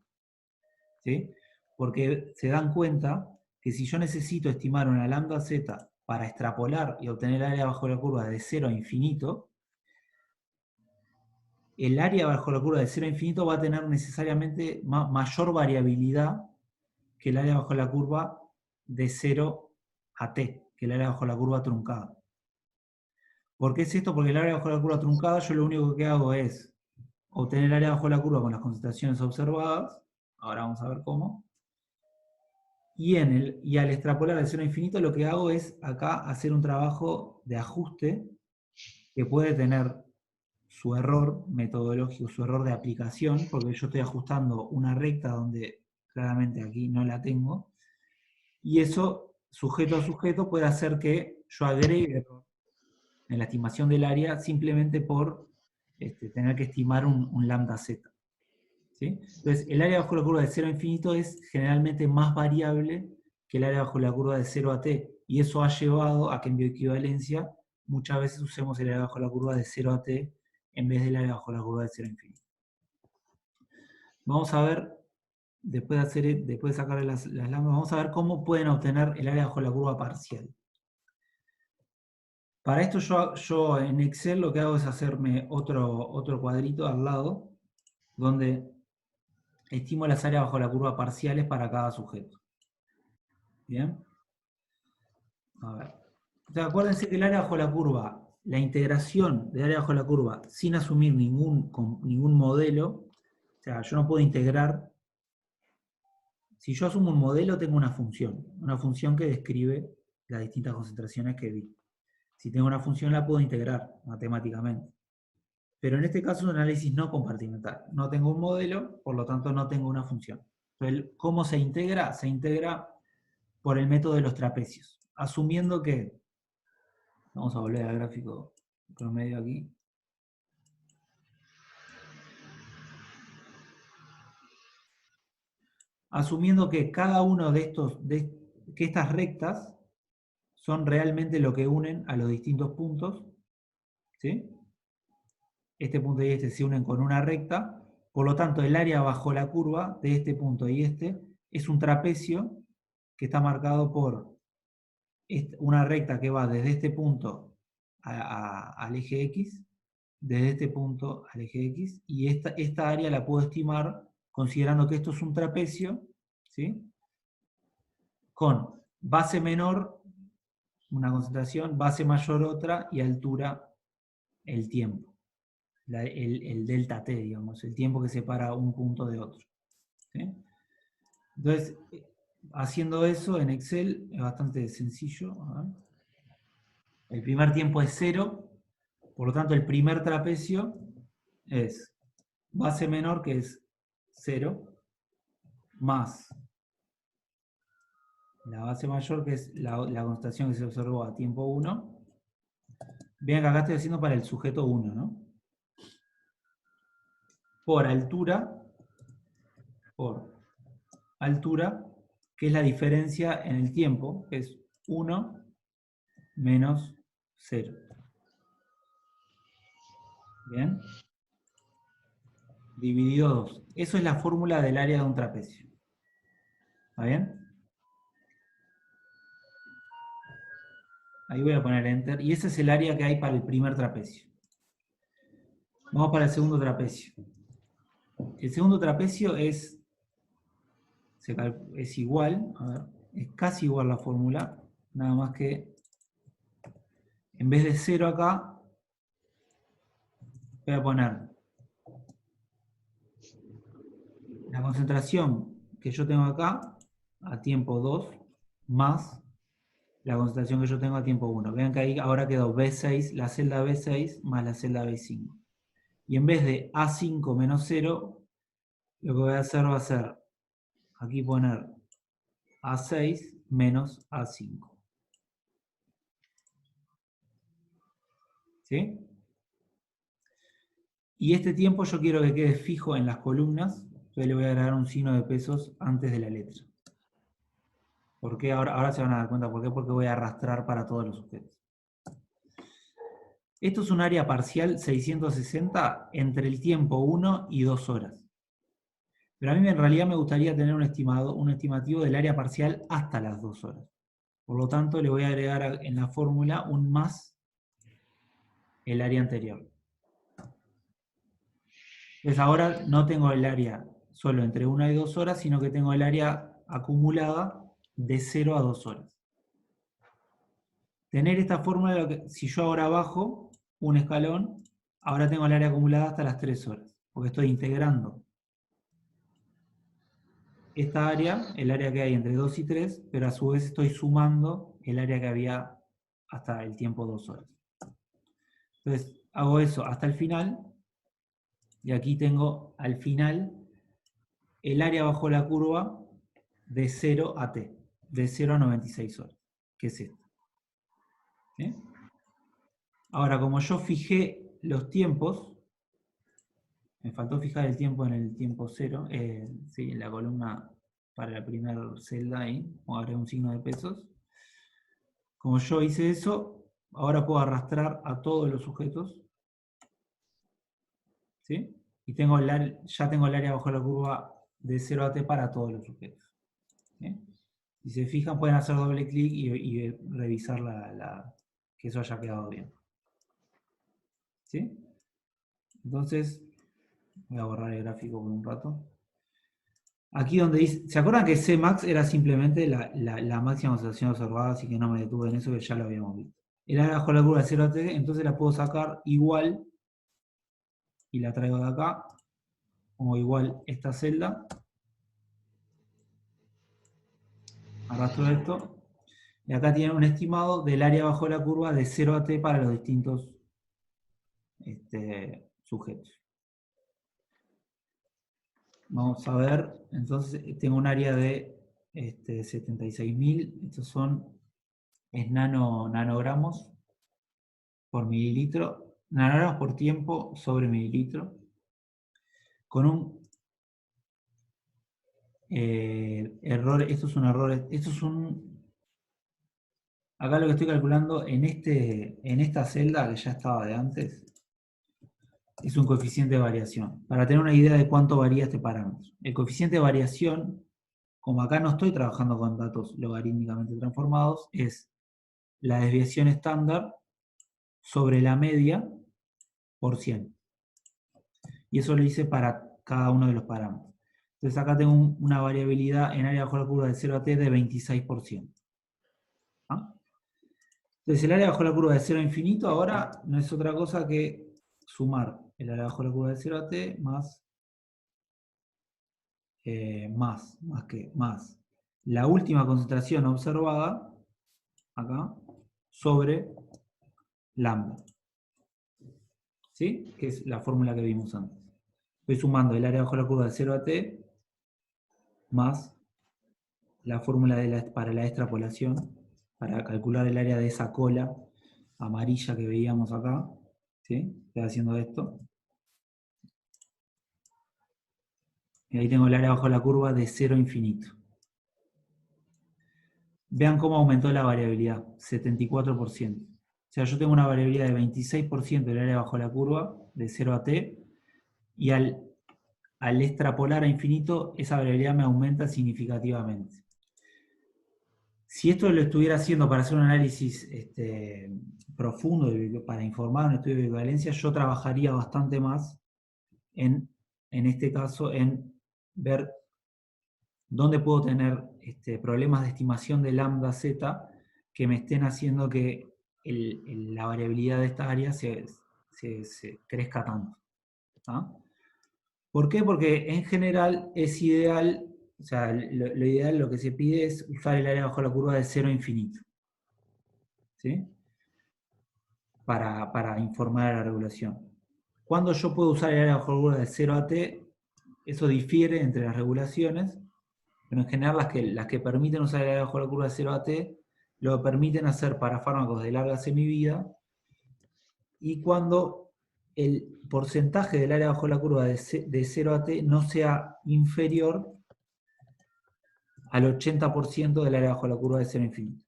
¿Sí? Porque se dan cuenta que si yo necesito estimar una lambda z para extrapolar y obtener área bajo la curva de 0 a infinito, el área bajo la curva de 0 a infinito va a tener necesariamente mayor variabilidad que el área bajo la curva de 0 a t, que el área bajo la curva truncada. ¿Por qué es esto? Porque el área bajo la curva truncada yo lo único que hago es obtener el área bajo la curva con las concentraciones observadas, ahora vamos a ver cómo, y al extrapolar de 0 a infinito lo que hago es acá hacer un trabajo de ajuste que puede tener su error metodológico, su error de aplicación, porque yo estoy ajustando una recta donde claramente aquí no la tengo, y eso, sujeto a sujeto, puede hacer que yo agregue en la estimación del área simplemente por tener que estimar un lambda z. ¿Sí? Entonces, el área bajo la curva de 0 a infinito es generalmente más variable que el área bajo la curva de 0 a t, y eso ha llevado a que en bioequivalencia muchas veces usemos el área bajo la curva de 0 a t en vez del área bajo la curva de 0 a infinito. Vamos a ver, después de sacar las lambdas, vamos a ver cómo pueden obtener el área bajo la curva parcial. Para esto yo en Excel lo que hago es hacerme otro cuadrito al lado, donde estimo las áreas bajo la curva parciales para cada sujeto. Bien. A ver. Entonces, acuérdense que el área bajo la curva, la integración del área bajo la curva sin asumir ningún modelo, o sea, yo no puedo integrar. Si yo asumo un modelo, tengo una función que describe las distintas concentraciones que vi. Si tengo una función, la puedo integrar matemáticamente. Pero en este caso es un análisis no compartimental. No tengo un modelo, por lo tanto no tengo una función. Entonces, ¿cómo se integra? Se integra por el método de los trapecios. Asumiendo que, vamos a volver al gráfico promedio aquí. Asumiendo que cada uno de que estas rectas son realmente lo que unen a los distintos puntos, ¿sí? Este punto y este se unen con una recta, por lo tanto el área bajo la curva de este punto y este es un trapecio que está marcado por una recta que va desde este punto al eje X, desde este punto al eje X, y esta área la puedo estimar considerando que esto es un trapecio, ¿sí? Con base menor, una concentración, base mayor otra, y altura, el tiempo. El delta T, digamos, el tiempo que separa un punto de otro. ¿Sí? Entonces, haciendo eso en Excel es bastante sencillo. El primer tiempo es 0, por lo tanto el primer trapecio es base menor, que es 0, más la base mayor, que es la concentración que se observó a tiempo 1. Vean que acá estoy haciendo para el sujeto 1, ¿no? Por altura, que es la diferencia en el tiempo, que es 1 menos 0. ¿Bien? Dividido 2. Eso es la fórmula del área de un trapecio. ¿Está bien? Ahí voy a poner Enter. Y ese es el área que hay para el primer trapecio. Vamos para el segundo trapecio. El segundo trapecio es igual, a ver, es casi igual la fórmula, nada más que en vez de 0 acá, voy a poner la concentración que yo tengo acá a tiempo 2 más la concentración que yo tengo a tiempo 1. Vean que ahí ahora quedó B6, la celda B6 más la celda B5. Y en vez de A5 menos 0, lo que voy a hacer va a ser aquí poner A6 menos A5. ¿Sí? Y este tiempo yo quiero que quede fijo en las columnas, entonces le voy a agregar un signo de pesos antes de la letra. ¿Por qué? Ahora se van a dar cuenta por qué, porque voy a arrastrar para todos los objetos. Esto es un área parcial 660 entre el tiempo 1 y 2 horas. Pero a mí en realidad me gustaría tener un estimativo del área parcial hasta las 2 horas. Por lo tanto, le voy a agregar en la fórmula un más el área anterior. Entonces ahora no tengo el área solo entre 1 y 2 horas, sino que tengo el área acumulada de 0 a 2 horas. Tener esta fórmula, si yo ahora bajo un escalón, ahora tengo el área acumulada hasta las 3 horas, porque estoy integrando esta área, el área que hay entre 2 y 3, pero a su vez estoy sumando el área que había hasta el tiempo 2 horas. Entonces hago eso hasta el final, y aquí tengo al final el área bajo la curva de 0 a t, de 0 a 96 horas, que es esto. ¿Sí? Ahora, como yo fijé los tiempos, me faltó fijar el tiempo en el tiempo 0, sí, en la columna para la primera celda ahí, o agregar un signo de pesos. Como yo hice eso, ahora puedo arrastrar a todos los sujetos, ¿sí? Y ya tengo el área bajo la curva de 0 a t para todos los sujetos. ¿Sí? Si se fijan, pueden hacer doble clic y revisar que eso haya quedado bien. ¿Sí? Entonces, voy a borrar el gráfico por un rato. Aquí donde dice, ¿se acuerdan que Cmax era simplemente la máxima concentración observada? Así que no me detuve en eso, que ya lo habíamos visto. El área bajo la curva de 0 a t, entonces la puedo sacar igual, y la traigo de acá, como igual esta celda. Arrastro esto. Y acá tienen un estimado del área bajo la curva de 0 a t para los distintos sujetos. Vamos a ver, entonces tengo un área de 76.000, estos es nanogramos por mililitro, nanogramos por tiempo sobre mililitro, con un error, esto es un error, acá lo que estoy calculando en esta celda que ya estaba de antes, es un coeficiente de variación, para tener una idea de cuánto varía este parámetro. El coeficiente de variación, como acá no estoy trabajando con datos logarítmicamente transformados, es la desviación estándar sobre la media por 100. Y eso lo hice para cada uno de los parámetros. Entonces acá tengo una variabilidad en área bajo la curva de 0 a t de 26%. ¿Ah? Entonces el área bajo la curva de 0 a infinito ahora no es otra cosa que sumar el área bajo la curva de 0 a t más la última concentración observada, acá, sobre lambda. ¿Sí? Que es la fórmula que vimos antes. Estoy sumando el área bajo la curva de 0 a t más la fórmula para la extrapolación, para calcular el área de esa cola amarilla que veíamos acá. ¿Sí? Estoy haciendo esto. Y ahí tengo el área bajo la curva de 0 a infinito. Vean cómo aumentó la variabilidad, 74%. O sea, yo tengo una variabilidad de 26% del área bajo la curva, de 0 a t, y al extrapolar a infinito, esa variabilidad me aumenta significativamente. Si esto lo estuviera haciendo para hacer un análisis profundo, para informar un estudio de equivalencia, yo trabajaría bastante más en este caso, en ver dónde puedo tener problemas de estimación de lambda z que me estén haciendo que la variabilidad de esta área se crezca tanto. ¿Ah? ¿Por qué? Porque en general es ideal, o sea, lo ideal, lo que se pide es usar el área bajo la curva de 0 a infinito. ¿Sí? Para informar a la regulación. Cuando yo puedo usar el área bajo la curva de 0 a t, eso difiere entre las regulaciones, pero en general las que permiten usar el área bajo la curva de 0 a t, lo permiten hacer para fármacos de larga semivida, y cuando el porcentaje del área bajo la curva de 0 a t no sea inferior al 80% del área bajo la curva de 0 a infinito.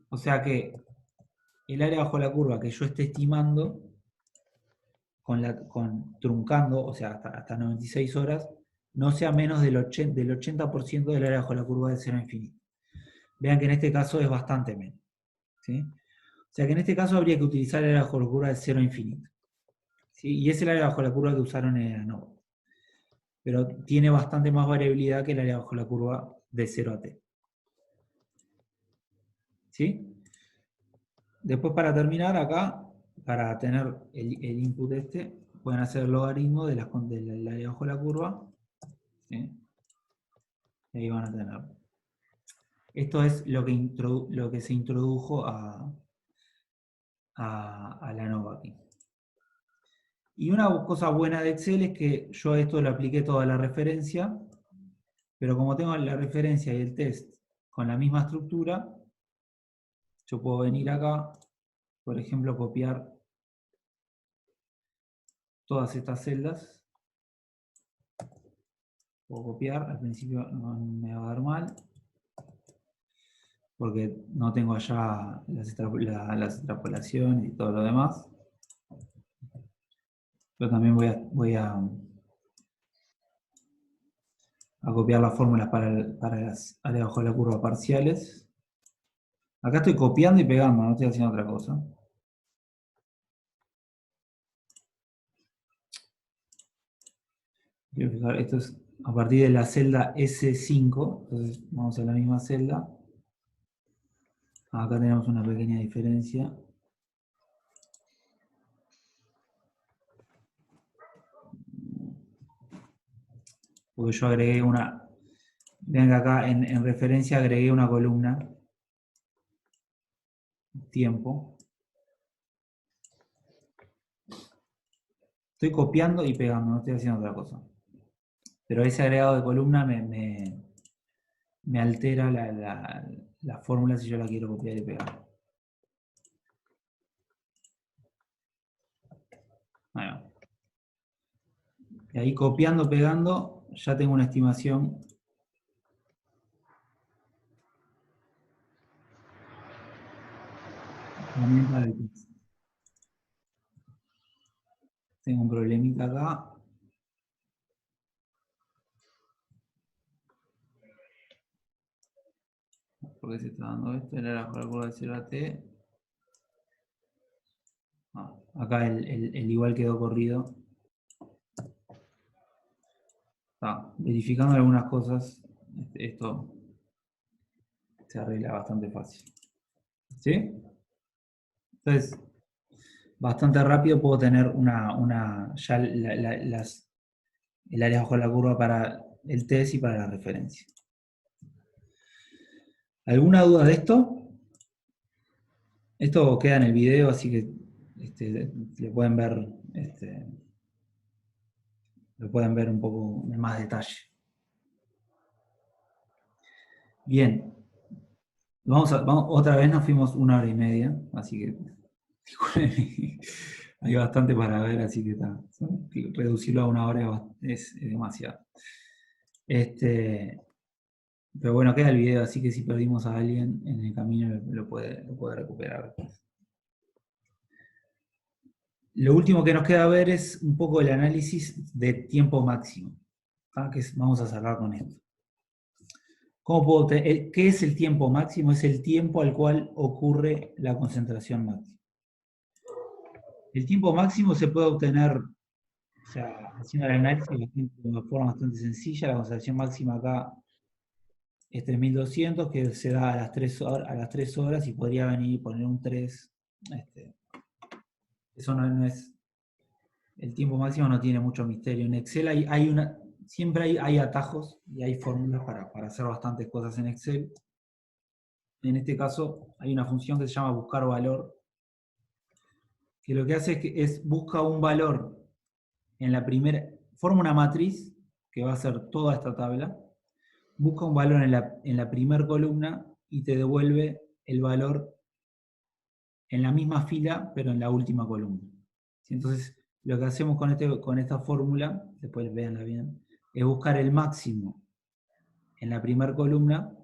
O sea que el área bajo la curva que yo esté estimando, truncando, o sea, hasta 96 horas, no sea menos del 80% del área bajo la curva de 0 a infinito. Vean que en este caso es bastante menos. ¿Sí? O sea que en este caso habría que utilizar el área bajo la curva de 0 a infinito. ¿Sí? Y es el área bajo la curva que usaron en el ANOVA. Pero tiene bastante más variabilidad que el área bajo la curva de 0 a t. ¿Sí? Después, para terminar, acá, para tener el input pueden hacer el logaritmo del área bajo la curva. ¿Sí? Y ahí van a tener. Esto es lo que se introdujo a la ANOVA aquí. Y una cosa buena de Excel es que yo esto lo apliqué toda la referencia, pero como tengo la referencia y el test con la misma estructura, yo puedo venir acá, por ejemplo, copiar todas estas celdas. Puedo copiar, al principio no me va a dar mal, porque no tengo allá las extrapolaciones y todo lo demás. Pero también voy a copiar las fórmulas para las áreas bajo la curva parciales. Acá estoy copiando y pegando, no estoy haciendo otra cosa. Quiero fijar, esto es a partir de la celda S5, entonces vamos a la misma celda. Acá tenemos una pequeña diferencia. Porque yo agregué una, vean que acá en referencia agregué una columna, tiempo. Estoy copiando y pegando, no estoy haciendo otra cosa. Pero ese agregado de columna me altera la fórmula si yo la quiero copiar y pegar. Bueno. Y ahí copiando, pegando, ya tengo una estimación. También para el texto. Tengo un problemita acá. ¿Por qué se está dando esto? Era la cálculo de 0 a t. Acá el igual quedó corrido. Verificando algunas cosas, esto se arregla bastante fácil. ¿Sí? Entonces, bastante rápido puedo tener ya el área bajo la curva para el test y para la referencia. ¿Alguna duda de esto? Esto queda en el video, así que lo pueden ver, lo pueden ver un poco en más detalle. Bien. Otra vez nos fuimos 1 hora y media, así que hay bastante para ver, así que reducirlo a 1 hora es demasiado. Pero bueno, queda el video, así que si perdimos a alguien en el camino lo puede recuperar. Lo último que nos queda ver es un poco el análisis de tiempo máximo. Vamos a cerrar con esto. ¿Qué es el tiempo máximo? Es el tiempo al cual ocurre la concentración máxima. El tiempo máximo se puede obtener, o sea, haciendo el análisis de una forma bastante sencilla. La concentración máxima acá es 3200, que se da a las 3 horas y podría venir y poner un 3. Eso no es... El tiempo máximo no tiene mucho misterio. En Excel siempre hay atajos y hay fórmulas para hacer bastantes cosas en Excel. En este caso hay una función que se llama buscar valor, que lo que hace es busca un valor en la primera, forma una matriz que va a ser toda esta tabla, busca un valor en la primera columna y te devuelve el valor en la misma fila, pero en la última columna. ¿Sí? Entonces, lo que hacemos con esta fórmula, después véanla bien, es buscar el máximo en la primera columna.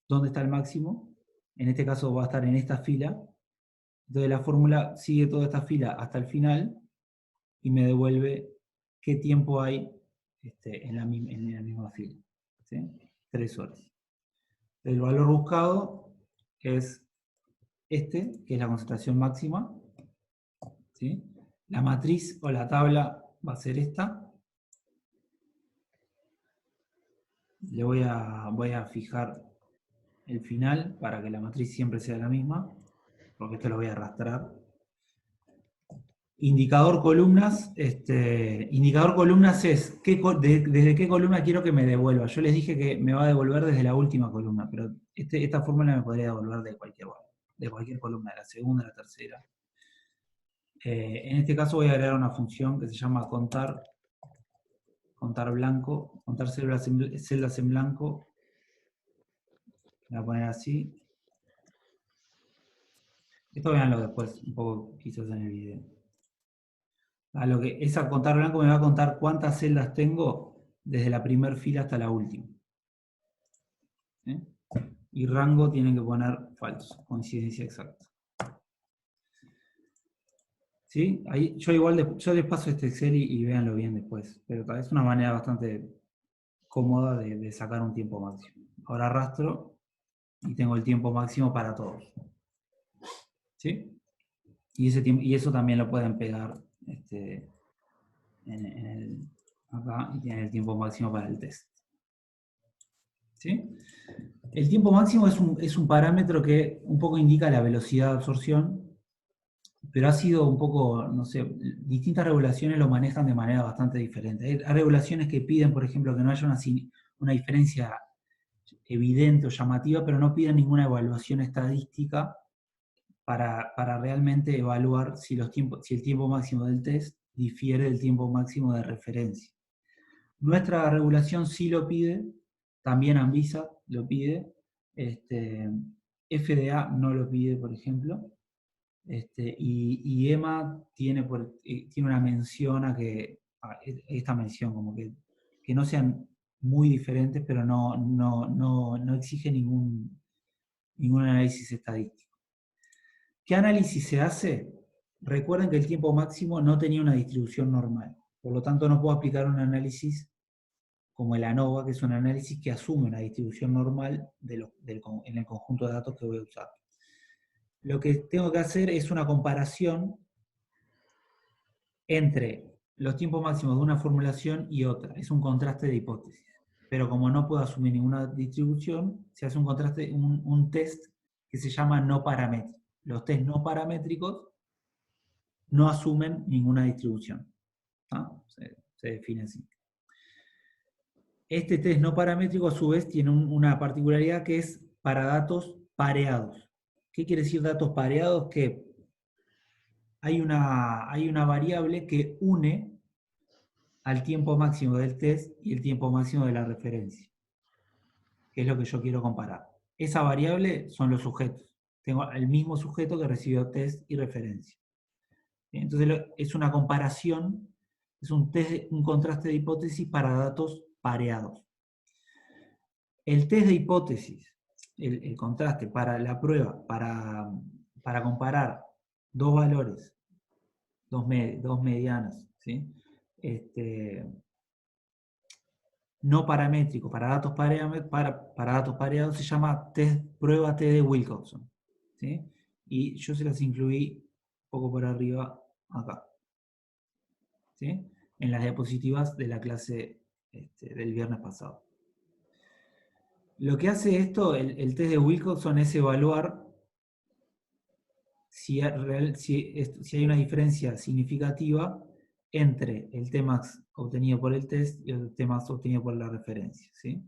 ¿Dónde está el máximo? En este caso va a estar en esta fila. Entonces la fórmula sigue toda esta fila hasta el final y me devuelve qué tiempo hay en la misma fila. ¿Sí? 3 horas. El valor buscado es que es la concentración máxima. ¿Sí? La matriz o la tabla va a ser esta. Le voy a fijar el final para que la matriz siempre sea la misma, porque esto lo voy a arrastrar. Indicador columnas. Indicador columnas es desde qué columna quiero que me devuelva. Yo les dije que me va a devolver desde la última columna, pero esta fórmula me podría devolver de cualquier columna, de la segunda, de la tercera. En este caso voy a agregar una función que se llama contar blanco, contar celdas en blanco. Voy a poner así. Esto véanlo después, un poco quizás en el video. Esa contar blanco me va a contar cuántas celdas tengo desde la primera fila hasta la última. ¿Sí? Y rango tienen que poner falso, coincidencia exacta. ¿Sí? Ahí, yo les paso este Excel y véanlo bien después, pero es una manera bastante cómoda de sacar un tiempo máximo. Ahora arrastro y tengo el tiempo máximo para todos. ¿Sí? Y eso también lo pueden pegar acá, y tienen el tiempo máximo para el test. ¿Sí? El tiempo máximo es un parámetro que un poco indica la velocidad de absorción, pero ha sido un poco, no sé, distintas regulaciones lo manejan de manera bastante diferente. Hay regulaciones que piden, por ejemplo, que no haya una diferencia evidente o llamativa, pero no piden ninguna evaluación estadística para realmente evaluar si el tiempo máximo del test difiere del tiempo máximo de referencia. Nuestra regulación sí lo pide, también ANVISA lo pide, FDA no lo pide, por ejemplo, y EMA tiene una mención esta mención, como que no sean muy diferentes, pero no exige ningún análisis estadístico. ¿Qué análisis se hace? Recuerden que el tiempo máximo no tenía una distribución normal, por lo tanto no puedo aplicar un análisis como el ANOVA, que es un análisis que asume una distribución normal en el conjunto de datos que voy a usar. Lo que tengo que hacer es una comparación entre los tiempos máximos de una formulación y otra. Es un contraste de hipótesis. Pero como no puedo asumir ninguna distribución, se hace un test que se llama no paramétrico. Los test no paramétricos no asumen ninguna distribución. ¿No? Se define así. Este test no paramétrico, a su vez, tiene una particularidad que es para datos pareados. ¿Qué quiere decir datos pareados? Que hay una variable que une al tiempo máximo del test y el tiempo máximo de la referencia, que es lo que yo quiero comparar. Esa variable son los sujetos. Tengo el mismo sujeto que recibió test y referencia. Entonces es una comparación, es un contraste de hipótesis para datos pareados. El test de hipótesis, el contraste para la prueba, para comparar dos valores, dos medianas, ¿sí? No paramétrico para datos pareados se llama prueba T de Wilcoxon, ¿sí? Y yo se las incluí un poco por arriba acá, ¿sí? En las diapositivas de la clase del viernes pasado. Lo que hace esto, el test de Wilcoxon, es evaluar si hay una diferencia significativa entre el Tmax obtenido por el test y el Tmax obtenido por la referencia, ¿sí?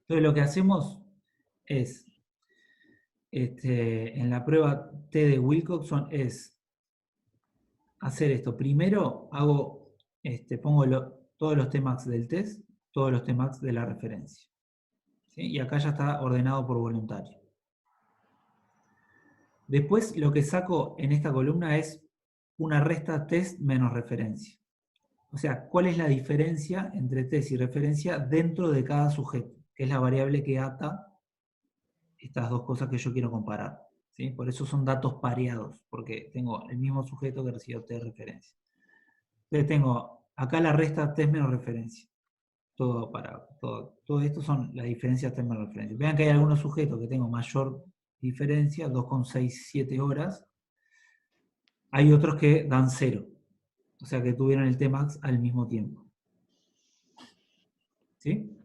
Entonces lo que hacemos es, en la prueba T de Wilcoxon, es hacer esto. Primero pongo todos los Tmax del test, todos los Tmax de la referencia, ¿sí? Y acá ya está ordenado por voluntario. Después lo que saco en esta columna es una resta test menos referencia. O sea, ¿cuál es la diferencia entre test y referencia dentro de cada sujeto? Que es la variable que ata estas dos cosas que yo quiero comparar, ¿sí? Por eso son datos pareados, porque tengo el mismo sujeto que recibió test de referencia. Entonces tengo acá la resta test menos referencia. Todo esto son las diferencias test menos referencia. Vean que hay algunos sujetos que tengo mayor diferencia, 2,67 horas. Hay otros que dan 0. O sea que tuvieron el Tmax al mismo tiempo. ¿Sí?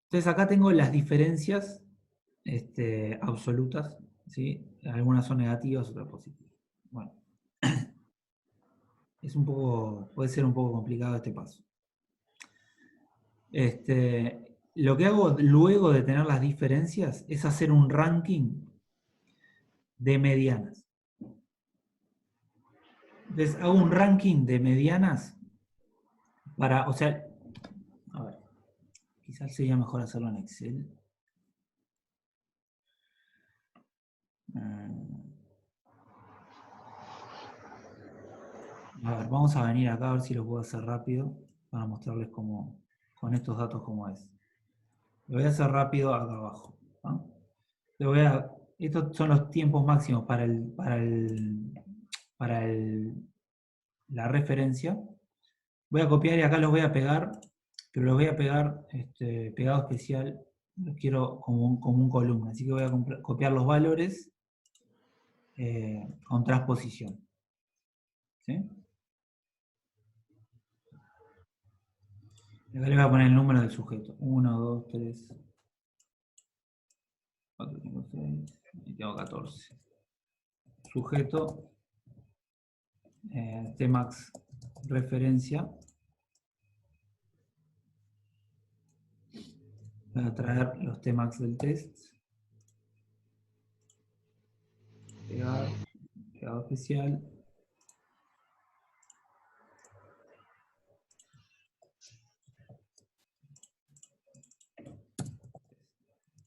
Entonces acá tengo las diferencias absolutas, ¿sí? Algunas son negativas, otras positivas. Bueno, puede ser un poco complicado este paso. Lo que hago luego de tener las diferencias es hacer un ranking de medianas. Entonces hago un ranking de medianas a ver, quizás sería mejor hacerlo en Excel. A ver, vamos a venir acá a ver si lo puedo hacer rápido para mostrarles con estos datos cómo es. Lo voy a hacer rápido acá abajo, ¿no? Estos son los tiempos máximos para la referencia. Voy a copiar y acá los voy a pegar, pero los voy a pegar pegado especial. Los quiero como un columna, así que voy a copiar los valores con transposición. ¿Sí? Acá le voy a poner el número del sujeto. 1, 2, 3, 4, 5, 6, y tengo 14. Sujeto, Tmax referencia. Voy a traer los Tmax del test. Pegado especial.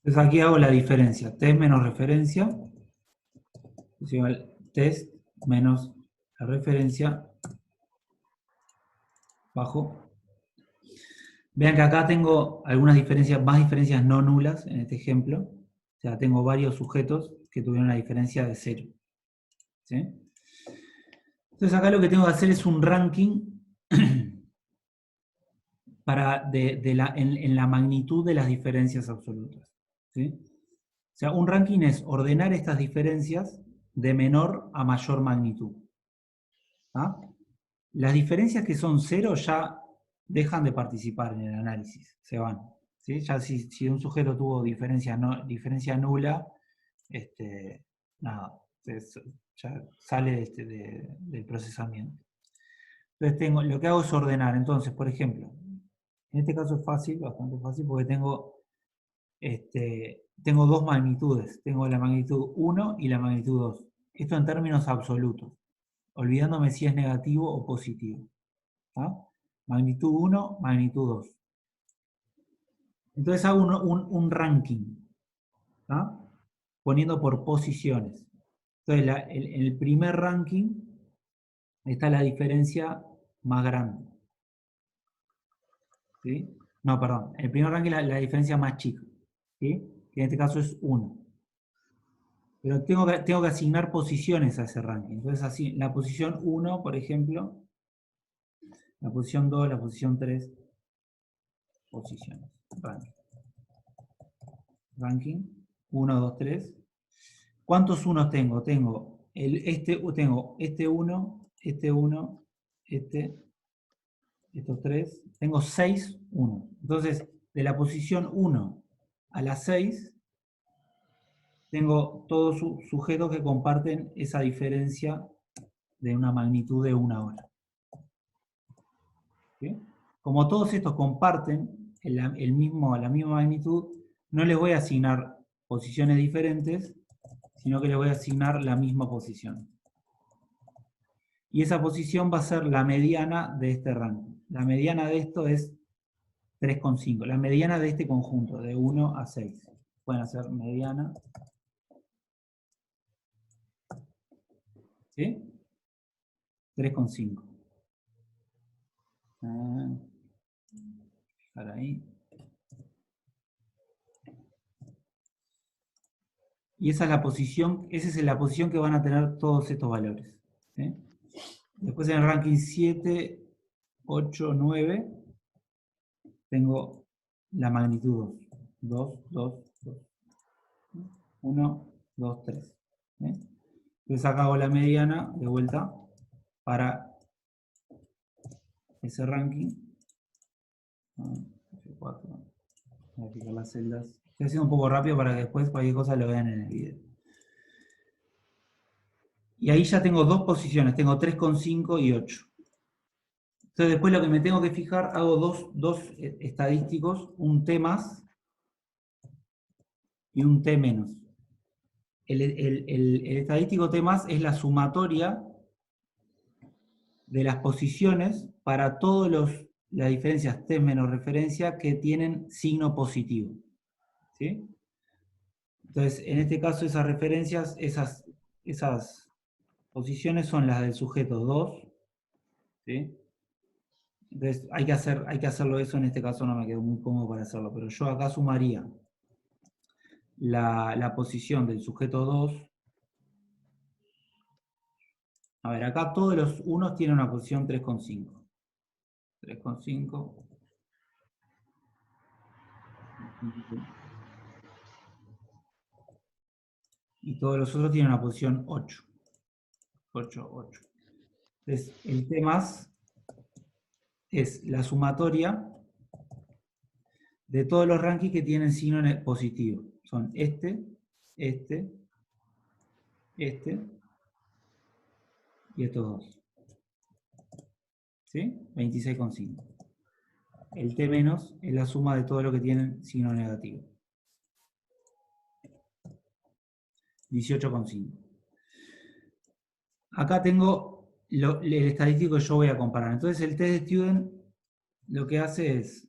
Entonces aquí hago la diferencia. Test menos referencia es igual test menos la referencia bajo. Vean que acá tengo algunas diferencias, más diferencias no nulas en este ejemplo. O sea, tengo varios sujetos que tuvieron una diferencia de 0. ¿Sí? Entonces acá lo que tengo que hacer es un ranking en la magnitud de las diferencias absolutas. ¿Sí? O sea, un ranking es ordenar estas diferencias de menor a mayor magnitud. ¿Ah? Las diferencias que son 0 ya dejan de participar en el análisis, se van. ¿Sí? Ya si un sujeto tuvo diferencia nula, nada, ya sale del procesamiento. Entonces lo que hago es ordenar. Entonces, por ejemplo, en este caso es fácil, bastante fácil, porque tengo dos magnitudes. Tengo la magnitud 1 y la magnitud 2. Esto en términos absolutos, olvidándome si es negativo o positivo. ¿Ah? Magnitud 1, magnitud 2. Entonces hago un ranking, ¿ah? Poniendo por posiciones. Entonces en el primer ranking está la diferencia más grande. ¿Sí? No, perdón. En el primer ranking la diferencia más chica. ¿Sí? Que en este caso es 1. Pero tengo que asignar posiciones a ese ranking. Entonces así, la posición 1, por ejemplo, la posición 2, la posición 3, posiciones. Ranking. 1, 2, 3. ¿Cuántos unos tengo? Tengo este 1, este 1, estos 3. Tengo 6 1. Entonces, de la posición 1 a la 6, tengo todos sujetos que comparten esa diferencia de una magnitud de 1 hora. ¿Sí? Como todos estos comparten la misma magnitud, no les voy a asignar posiciones diferentes, sino que les voy a asignar la misma posición. Y esa posición va a ser la mediana de este ranking. La mediana de esto es 3,5. La mediana de este conjunto, de 1 a 6. Pueden hacer mediana. ¿Sí? 3,5. Para ahí. Y esa es la posición que van a tener todos estos valores. ¿Sí? Después en el ranking 7, 8, 9, tengo la magnitud 2. 2, 2, 2. 1, 2, 3. Entonces acá hago la mediana de vuelta para ese ranking. F4. Voy a fijar las celdas. Estoy haciendo un poco rápido para que después cualquier cosa lo vean en el video. Y ahí ya tengo dos posiciones, tengo 3,5 y 8. Entonces después lo que me tengo que fijar, hago dos estadísticos, un T más y un T menos. El estadístico T más es la sumatoria de las posiciones para todas las diferencias T menos referencia que tienen signo positivo. ¿Sí? Entonces, en este caso esas referencias, esas posiciones son las del sujeto 2. ¿Sí? Entonces hay que hacerlo eso, en este caso no me quedó muy cómodo para hacerlo, pero yo acá sumaría la posición del sujeto 2. A ver, acá todos los unos tienen una posición 3,5. 3,5. Y todos los otros tienen una posición 8. 8, 8. Entonces, el T más es la sumatoria de todos los rankings que tienen signo positivo. Son este y estos dos. ¿Sí? 26,5. El T- es la suma de todo lo que tienen signo negativo. 18,5. Acá tengo el estadístico que yo voy a comparar. Entonces el test de student lo que hace es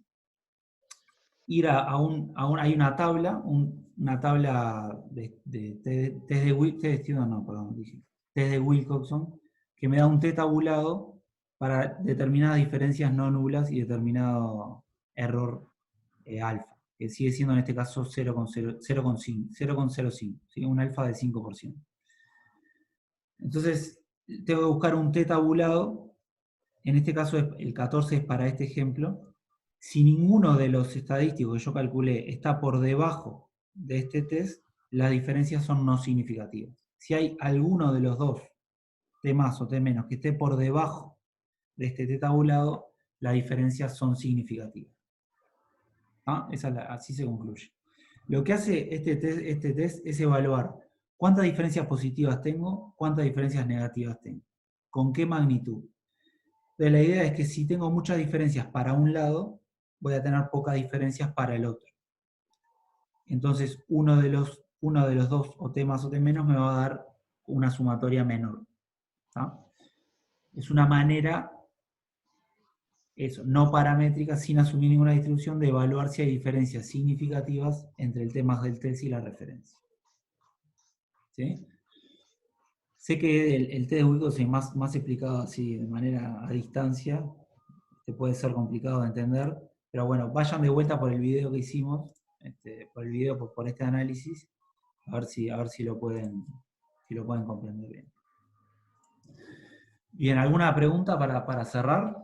ir hay una tabla, una tabla de test de Wilcoxon, que me da un T tabulado para determinadas diferencias no nulas y determinado error alfa, que sigue siendo en este caso 0,05, ¿sí? Un alfa de 5%. Entonces, tengo que buscar un T tabulado, en este caso el 14 es para este ejemplo. Si ninguno de los estadísticos que yo calculé está por debajo de este test, las diferencias son no significativas. Si hay alguno de los dos, T más o T menos, que esté por debajo de este T tabulado, las diferencias son significativas. ¿Ah? Así se concluye. Lo que hace este test es evaluar cuántas diferencias positivas tengo, cuántas diferencias negativas tengo, con qué magnitud. Entonces, la idea es que si tengo muchas diferencias para un lado, voy a tener pocas diferencias para el otro. Entonces, uno de los dos, o T más o T menos, me va a dar una sumatoria menor. ¿Tá? Es una manera, no paramétrica, sin asumir ninguna distribución, de evaluar si hay diferencias significativas entre el T más del test y la referencia. ¿Sí? Sé que el test de Wilcoxon es más explicado así, de manera a distancia, que puede ser complicado de entender, pero bueno, vayan de vuelta por el video que hicimos, por este análisis, a ver si lo pueden comprender bien. Bien, ¿alguna pregunta para cerrar?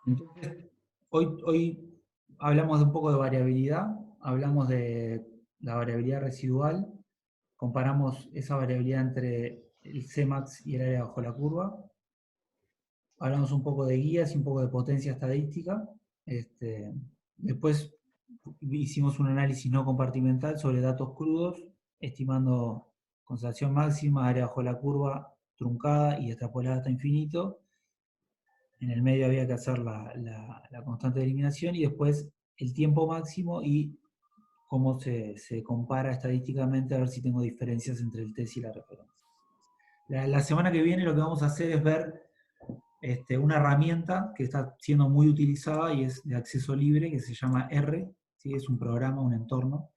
Entonces, hoy hablamos de un poco de variabilidad, hablamos de la variabilidad residual, comparamos esa variabilidad entre el Cmax y el área bajo la curva, hablamos un poco de guías y un poco de potencia estadística, después hicimos un análisis no compartimental sobre datos crudos, estimando concentración máxima, área bajo la curva, truncada y extrapolada hasta infinito. En el medio había que hacer la constante de eliminación y después el tiempo máximo y cómo se compara estadísticamente a ver si tengo diferencias entre el test y la referencia. La semana que viene lo que vamos a hacer es ver una herramienta que está siendo muy utilizada y es de acceso libre, que se llama R, ¿sí? Es un programa, un entorno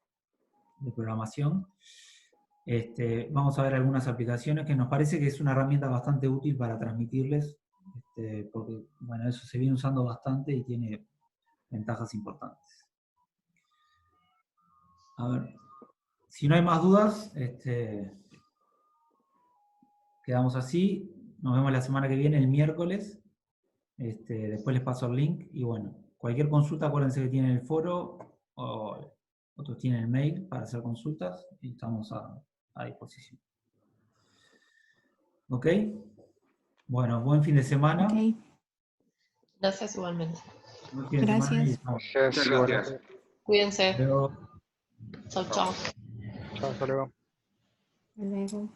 de programación. Vamos a ver algunas aplicaciones que nos parece que es una herramienta bastante útil para transmitirles, porque bueno, eso se viene usando bastante y tiene ventajas importantes. A ver, si no hay más dudas, quedamos así. Nos vemos la semana que viene, el miércoles. Después les paso el link y bueno, cualquier consulta, acuérdense que tienen el foro o otros tienen el mail para hacer consultas y estamos a disposición. ¿Ok? Bueno, buen fin de semana. Ok. Gracias igualmente. Buen fin de semana y estamos. Muchas gracias. Cuídense. Luego. Chau, chau. Chao, hasta luego. Luego.